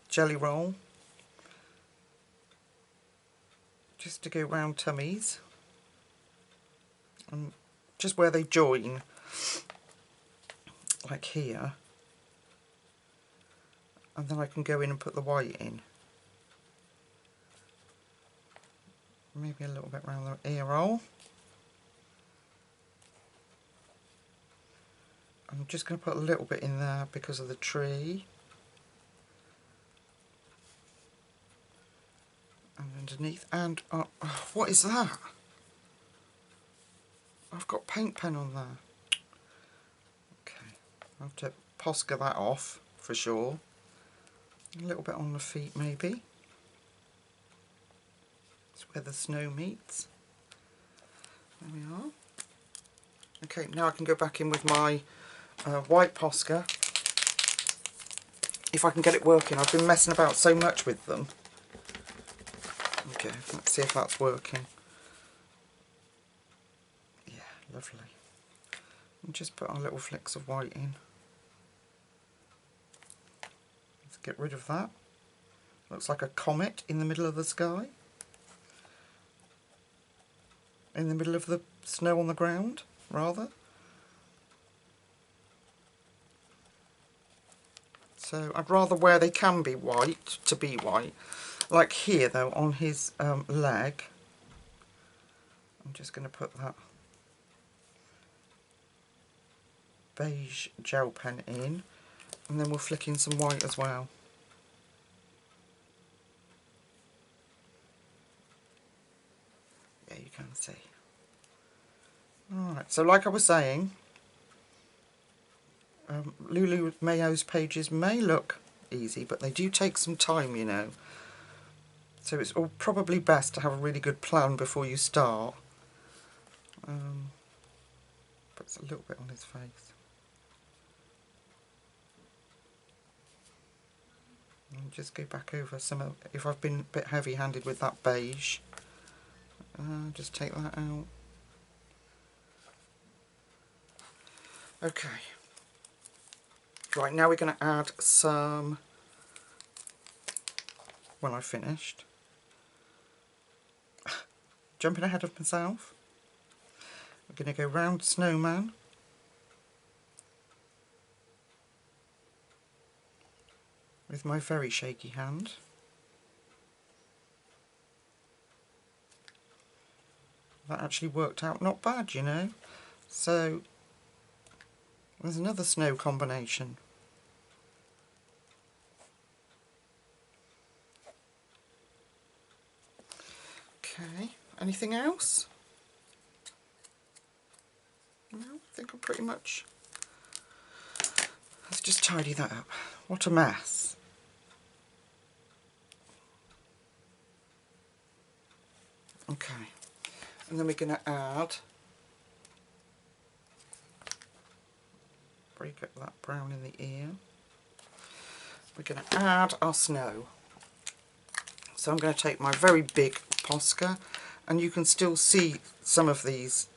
Jelly Roll just to go round tummies and just where they join, like here, and then I can go in and put the white in. Maybe a little bit around the ear roll. I'm just going to put a little bit in there because of the tree. And underneath, and what is that? I've got paint pen on there. Okay, I'll have to Posca that off for sure. A little bit on the feet maybe. It's where the snow meets. There we are. Okay, now I can go back in with my white Posca. If I can get it working. I've been messing about so much with them. Okay, let's see if that's working. Yeah, lovely. And just put our little flecks of white in. Let's get rid of that. Looks like a comet in the middle of the sky. In the middle of the snow on the ground, rather. So I'd rather where they can be white, to be white. Like here though, on his leg, I'm just going to put that beige gel pen in, and then we'll flick in some white as well. Yeah, you can see. Alright, so like I was saying, Lulu Mayo's pages may look easy, but they do take some time, you know. So it's all probably best to have a really good plan before you start. Puts a little bit on his face. And just go back over some of, if I've been a bit heavy-handed with that beige, just take that out. Okay. Right, now we're going to add some, when I've finished, jumping ahead of myself, we're going to go round Snowman, with my very shaky hand. That actually worked out not bad, you know. So there's another snow combination. Okay, anything else? No, I think I'm pretty much... Let's just tidy that up. What a mess. Okay, and then we're going to add... Break up that brown in the ear. We're going to add our snow. So I'm going to take my very big Posca, and you can still see some of these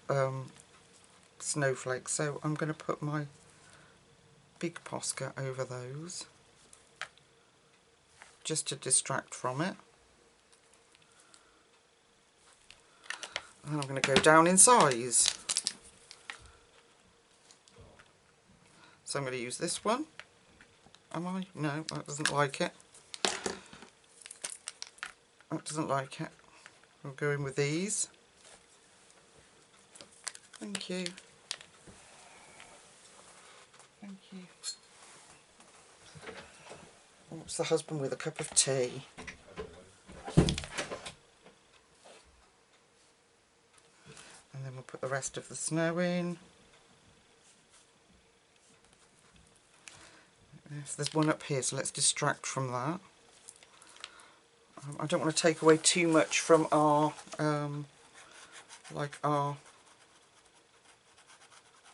snowflakes, so I'm going to put my big Posca over those just to distract from it. And I'm going to go down in size. So I'm going to use this one. Am I? No, that doesn't like it. That doesn't like it. We'll go in with these. Thank you. Thank you. Oh, it's the husband with a cup of tea. And then we'll put the rest of the snow in. Yes, there's one up here, so let's distract from that. I don't want to take away too much from our, our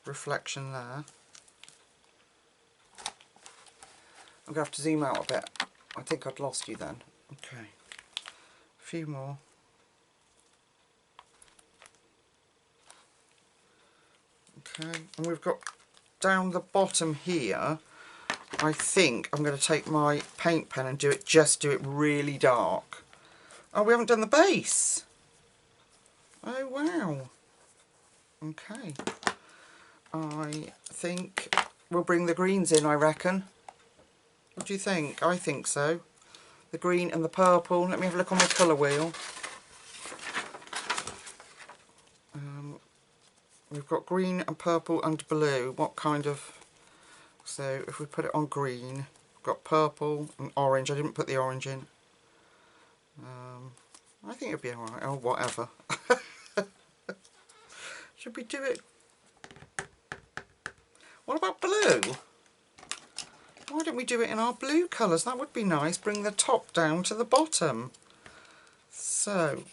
reflection there. I'm going to have to zoom out a bit. I think I'd lost you then. Okay. A few more. Okay, and we've got down the bottom here, I think I'm going to take my paint pen and do it really dark. Oh, we haven't done the base. Oh, wow. Okay. I think we'll bring the greens in, I reckon. What do you think? I think so. The green and the purple. Let me have a look on my colour wheel. We've got green and purple and blue. What kind of... So if we put it on green, we've got purple and orange. I didn't put the orange in. I think it'll be alright. Oh, whatever. Should we do it? What about blue? Why don't we do it in our blue colours? That would be nice. Bring the top down to the bottom. So,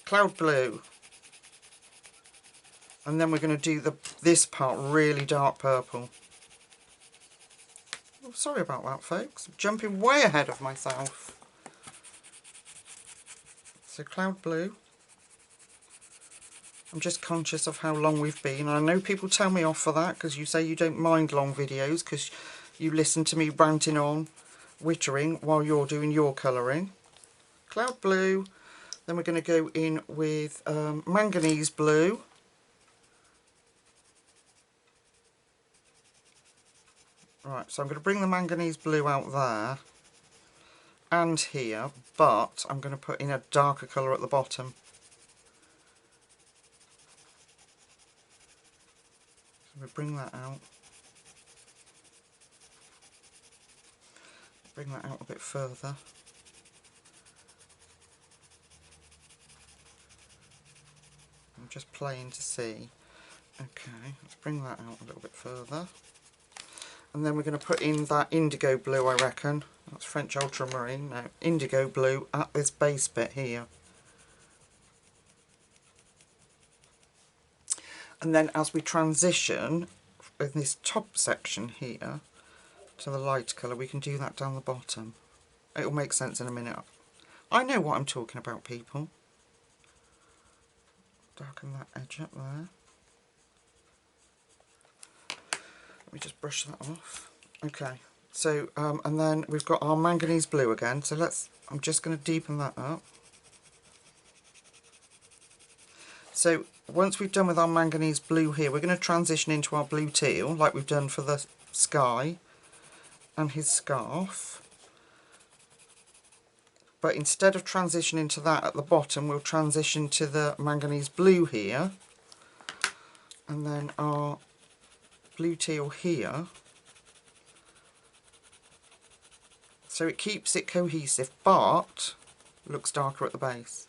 cloud blue. And then we're going to do this part really dark purple. Oh, sorry about that, folks. I'm jumping way ahead of myself. So cloud blue. I'm just conscious of how long we've been. I know people tell me off for that because you say you don't mind long videos because you listen to me ranting on, wittering while you're doing your colouring. Cloud blue. Then we're going to go in with manganese blue. Right, so I'm going to bring the manganese blue out there and here, but I'm going to put in a darker colour at the bottom. we bring that out. Bring that out a bit further. I'm just playing to see. Okay, let's bring that out a little bit further. And then we're going to put in that indigo blue, I reckon. That's French ultramarine. No, indigo blue at this base bit here. And then as we transition in this top section here to the light colour, we can do that down the bottom. It'll make sense in a minute. I know what I'm talking about, people. Darken that edge up there. Let me just brush that off. Okay, so and then we've got our manganese blue again. So I'm just going to deepen that up. So once we've done with our manganese blue here, we're going to transition into our blue teal, like we've done for the sky and his scarf. But instead of transitioning to that at the bottom, we'll transition to the manganese blue here, and then our blue teal here. So it keeps it cohesive, but looks darker at the base.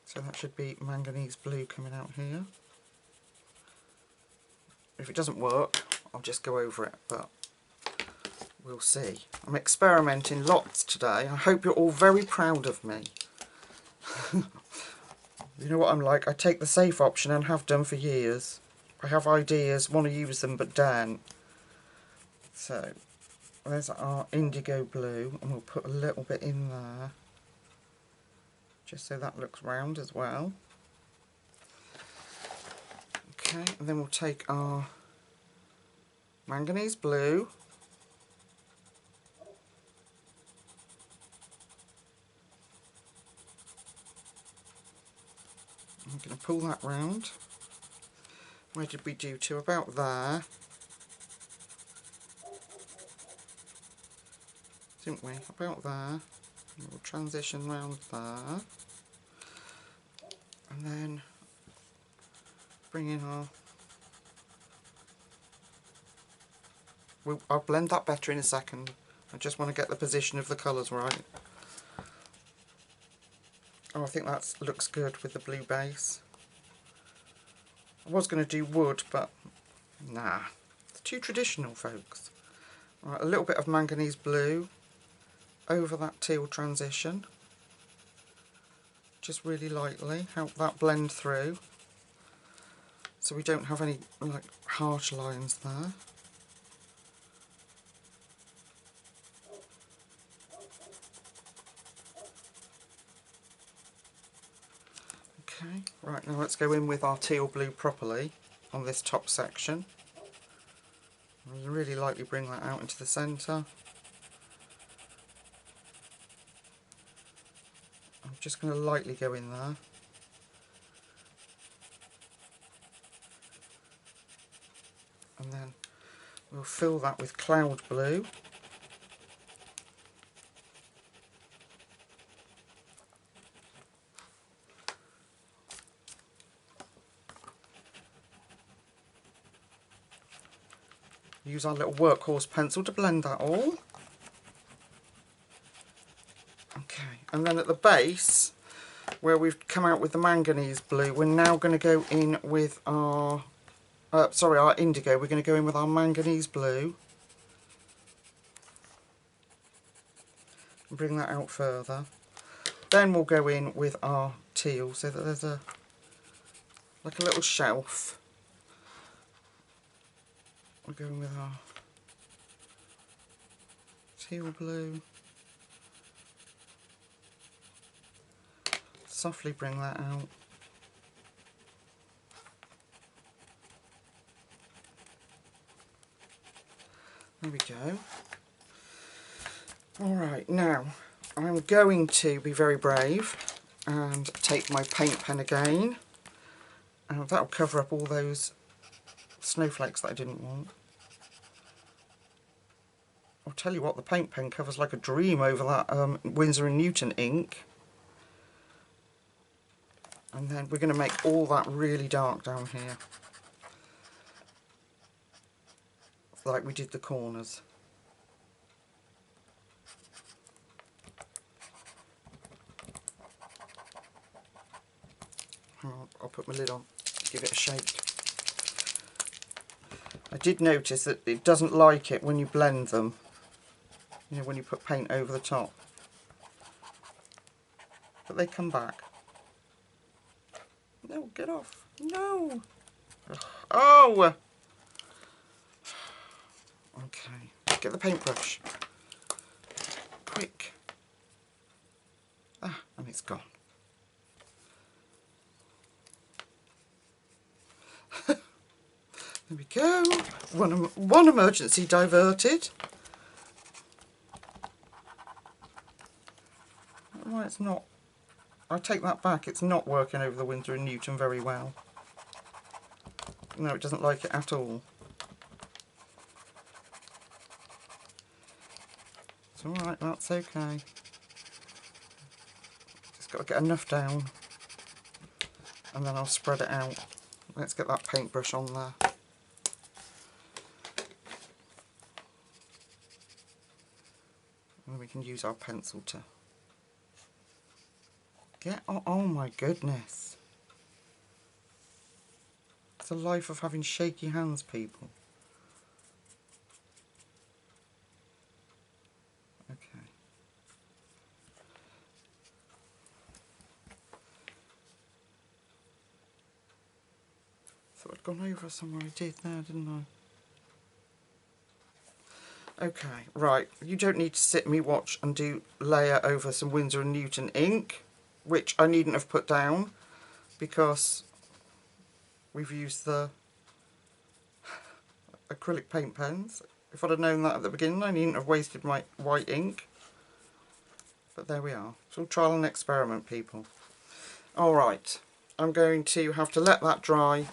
So that should be manganese blue coming out here. If it doesn't work, I'll just go over it, but we'll see. I'm experimenting lots today. I hope you're all very proud of me. You know what I'm like, I take the safe option and have done for years. I have ideas, want to use them, but don't. So, there's our indigo blue, and we'll put a little bit in there, just so that looks round as well. Okay, and then we'll take our manganese blue, I'm going to pull that round. Where did we do to? About there. Didn't we? About there. We'll transition round there. And then bring in our... I'll blend that better in a second. I just want to get the position of the colours right. Oh, I think that looks good with the blue base. I was going to do wood, but nah, it's too traditional, folks. Right, a little bit of manganese blue over that teal transition. Just really lightly, help that blend through, so we don't have any like harsh lines there. Okay, right, now let's go in with our teal blue properly on this top section. I'll really lightly bring that out into the centre. I'm just going to lightly go in there. And then we'll fill that with cloud blue. Use our little workhorse pencil to blend that all. Okay, and then at the base, where we've come out with the manganese blue, we're now going to go in with our, our indigo. We're going to go in with our manganese blue. And bring that out further. Then we'll go in with our teal, so that there's like a little shelf. We're going with our teal blue. Softly bring that out. There we go. Alright, now I'm going to be very brave and take my paint pen again. And that'll cover up all those snowflakes that I didn't want. I'll tell you what, the paint pen covers like a dream over that Winsor & Newton ink. And then we're going to make all that really dark down here. like we did the corners. Hang on, I'll put my lid on, give it a shake. I did notice that it doesn't like it when you blend them, you know, when you put paint over the top. But they come back. No, get off. No! Oh! Okay, get the paintbrush. Quick. Ah, and it's gone. There we go. One emergency diverted. Why it's not... I take that back. It's not working over the Winsor & Newton very well. No, it doesn't like it at all. It's alright, that's okay. Just got to get enough down. And then I'll spread it out. Let's get that paintbrush on there. And then we can use our pencil to get... Oh my goodness. It's the life of having shaky hands, people. Okay. Thought I'd gone over somewhere. I did there, didn't I? Okay, right. You don't need to sit me watch and do layer over some Winsor & Newton ink, which I needn't have put down because we've used the acrylic paint pens. If I'd have known that at the beginning, I needn't have wasted my white ink. But there we are. It's all trial and experiment, people. Alright, I'm going to have to let that dry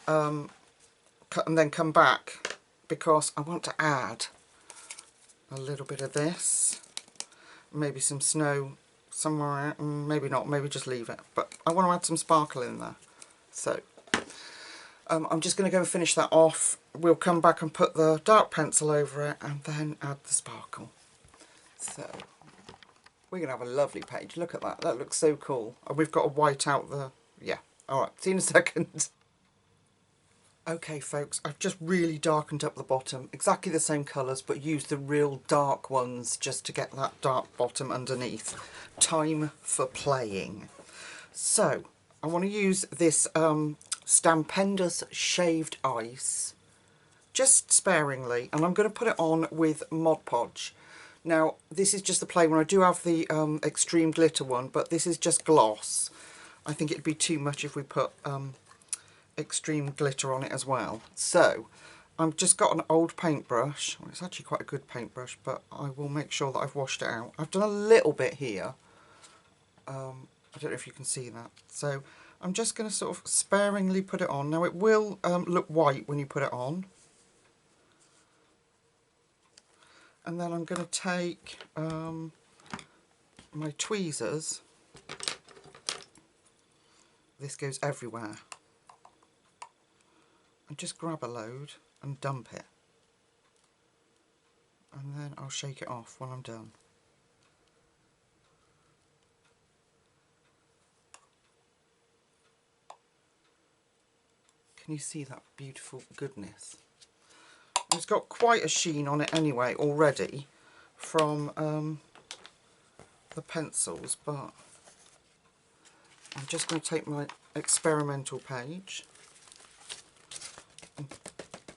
and then come back because I want to add a little bit of this. Maybe some snow somewhere, maybe not, maybe just leave it. But I want to add some sparkle in there. So I'm just going to go and finish that off. We'll come back and put the dark pencil over it and then add the sparkle. So we're going to have a lovely page. Look at that. That looks so cool. And we've got to white out the... Yeah. Alright, see you in a second. Okay folks, I've just really darkened up the bottom. Exactly the same colours, but used the real dark ones just to get that dark bottom underneath. Time for playing. So, I want to use this Stampendous Shaved Ice, just sparingly, and I'm going to put it on with Mod Podge. Now, this is just the plain one. I do have the extreme glitter one, but this is just gloss. I think it'd be too much if we put extreme glitter on it as well. So, I've just got an old paintbrush. Well, it's actually quite a good paintbrush, but I will make sure that I've washed it out. I've done a little bit here. I don't know if you can see that. So, I'm just going to sort of sparingly put it on. Now, it will look white when you put it on. And then I'm going to take my tweezers. This goes everywhere. And just grab a load and dump it. And then I'll shake it off when I'm done. Can you see that beautiful goodness? It's got quite a sheen on it anyway already from the pencils, but I'm just going to take my experimental page and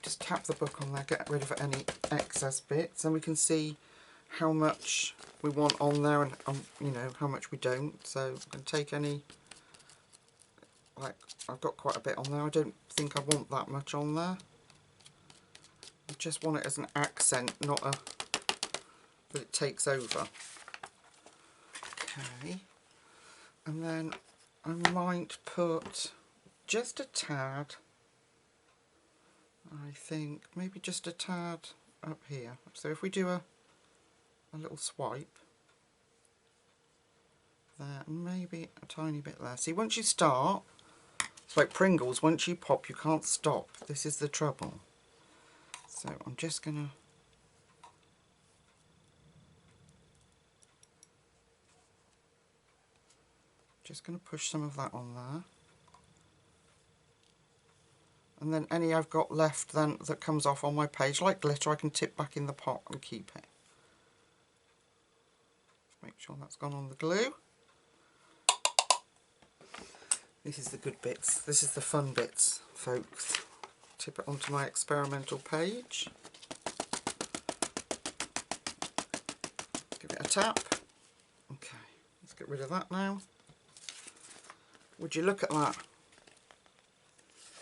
just tap the book on there, get rid of any excess bits, and we can see how much we want on there and you know, how much we don't. So I'm going to take any, like I've got quite a bit on there. I don't think I want that much on there. I just want it as an accent, not a that it takes over. Okay, and then I might put just a tad, I think maybe just a tad up here. So if we do a little swipe there, maybe a tiny bit there. See, once you start, it's like Pringles, once you pop you can't stop. This is the trouble. So I'm just going to push some of that on there. And then any I've got left then that comes off on my page, like glitter, I can tip back in the pot and keep it. Make sure that's gone on the glue. This is the good bits. This is the fun bits, folks. Tip it onto my experimental page. Give it a tap. Okay, let's get rid of that now. Would you look at that?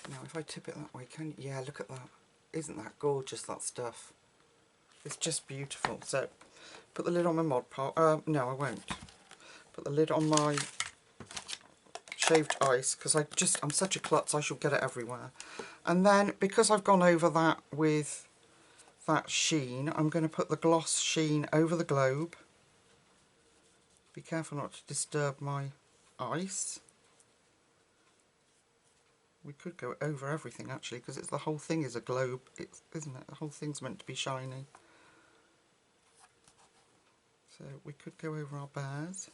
Now if I tip it that way, can you? Yeah, look at that. Isn't that gorgeous, that stuff? It's just beautiful. So, put the lid on my Mod Podge. No, I won't. Put the lid on my shaved ice, because I'm such a klutz, I shall get it everywhere. And then, because I've gone over that with that sheen, I'm going to put the gloss sheen over the globe. Be careful not to disturb my ice. We could go over everything actually, because the whole thing is a globe, isn't it? The whole thing's meant to be shiny. So we could go over our bears.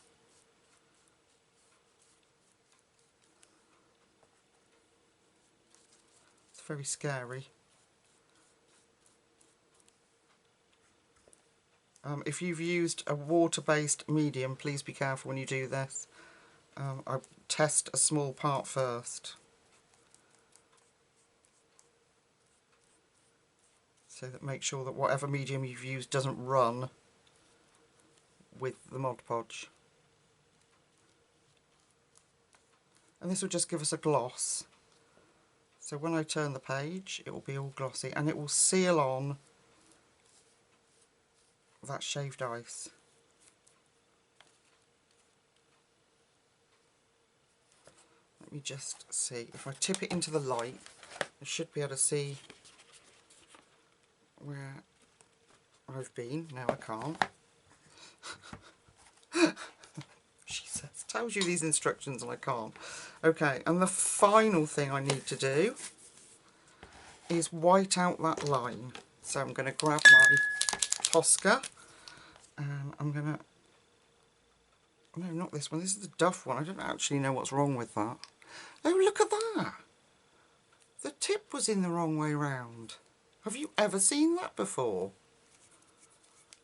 It's very scary. If you've used a water-based medium, please be careful when you do this. I test a small part first, so that make sure that whatever medium you've used doesn't run with the Mod Podge. And this will just give us a gloss. So when I turn the page, it will be all glossy, and it will seal on that shaved ice. Let me just see. If I tip it into the light, I should be able to see where I've been. No, I can't. She says, tells you these instructions and I can't. Okay, and the final thing I need to do is white out that line. So I'm going to grab my Tosca and I'm going to... No, not this one. This is the Duff one. I don't actually know what's wrong with that. Oh, look at that. The tip was in the wrong way round. Have you ever seen that before?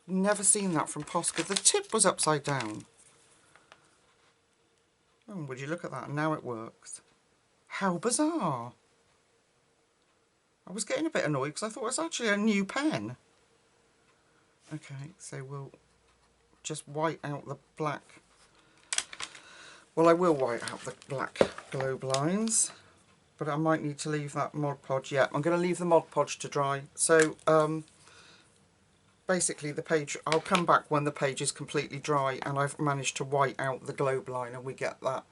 Never seen that from Posca. The tip was upside down. Oh, would you look at that? Now it works. How bizarre. I was getting a bit annoyed because I thought it was actually a new pen. Okay, so we'll just white out the black. Well, I will white out the black globe lines, but I might need to leave that Mod Podge. Yeah, I'm going to leave the Mod Podge to dry. So, basically the page, I'll come back when the page is completely dry and I've managed to white out the globe line and we get that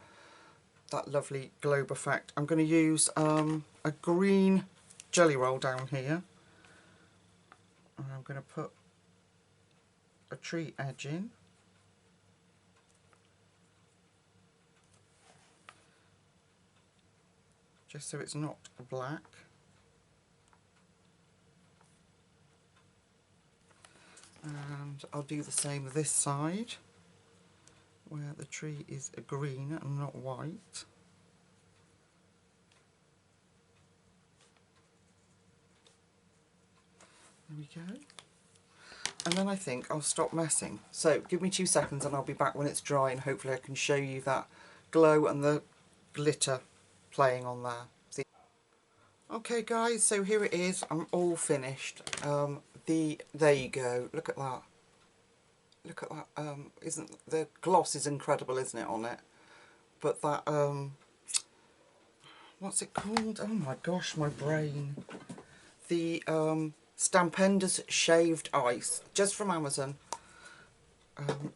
lovely globe effect. I'm going to use a green jelly roll down here, and I'm going to put a tree edge in. Just so it's not black. And I'll do the same this side, where the tree is green and not white. There we go. And then I think I'll stop messing. So give me 2 seconds and I'll be back when it's dry, and hopefully I can show you that glow and the glitter playing on there. See? Okay guys, so here it is. I'm all finished. There you go. Look at that. Look at that. Isn't the gloss is incredible, isn't it, on it? But that what's it called? Oh my gosh, my brain. The Stampender's Shaved Ice, just from Amazon,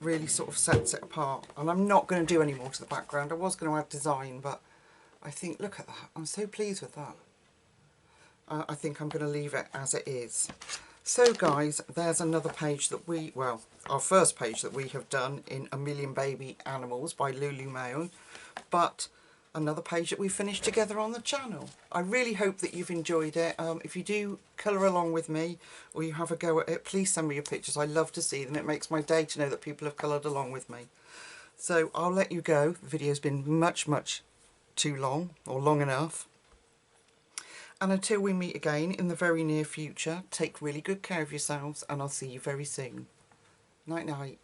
really sort of sets it apart. And I'm not going to do any more to the background. I was going to add design, but I think, look at that. I'm so pleased with that. I think I'm going to leave it as it is. So guys, there's another page that our first page that we have done in A Million Baby Animals by Lulu. But another page that we finished together on the channel. I really hope that you've enjoyed it. If you do colour along with me or you have a go at it, please send me your pictures. I love to see them. It makes my day to know that people have coloured along with me. So I'll let you go. The video's been much too long, or long enough. And until we meet again in the very near future, take really good care of yourselves, and I'll see you very soon. Night night.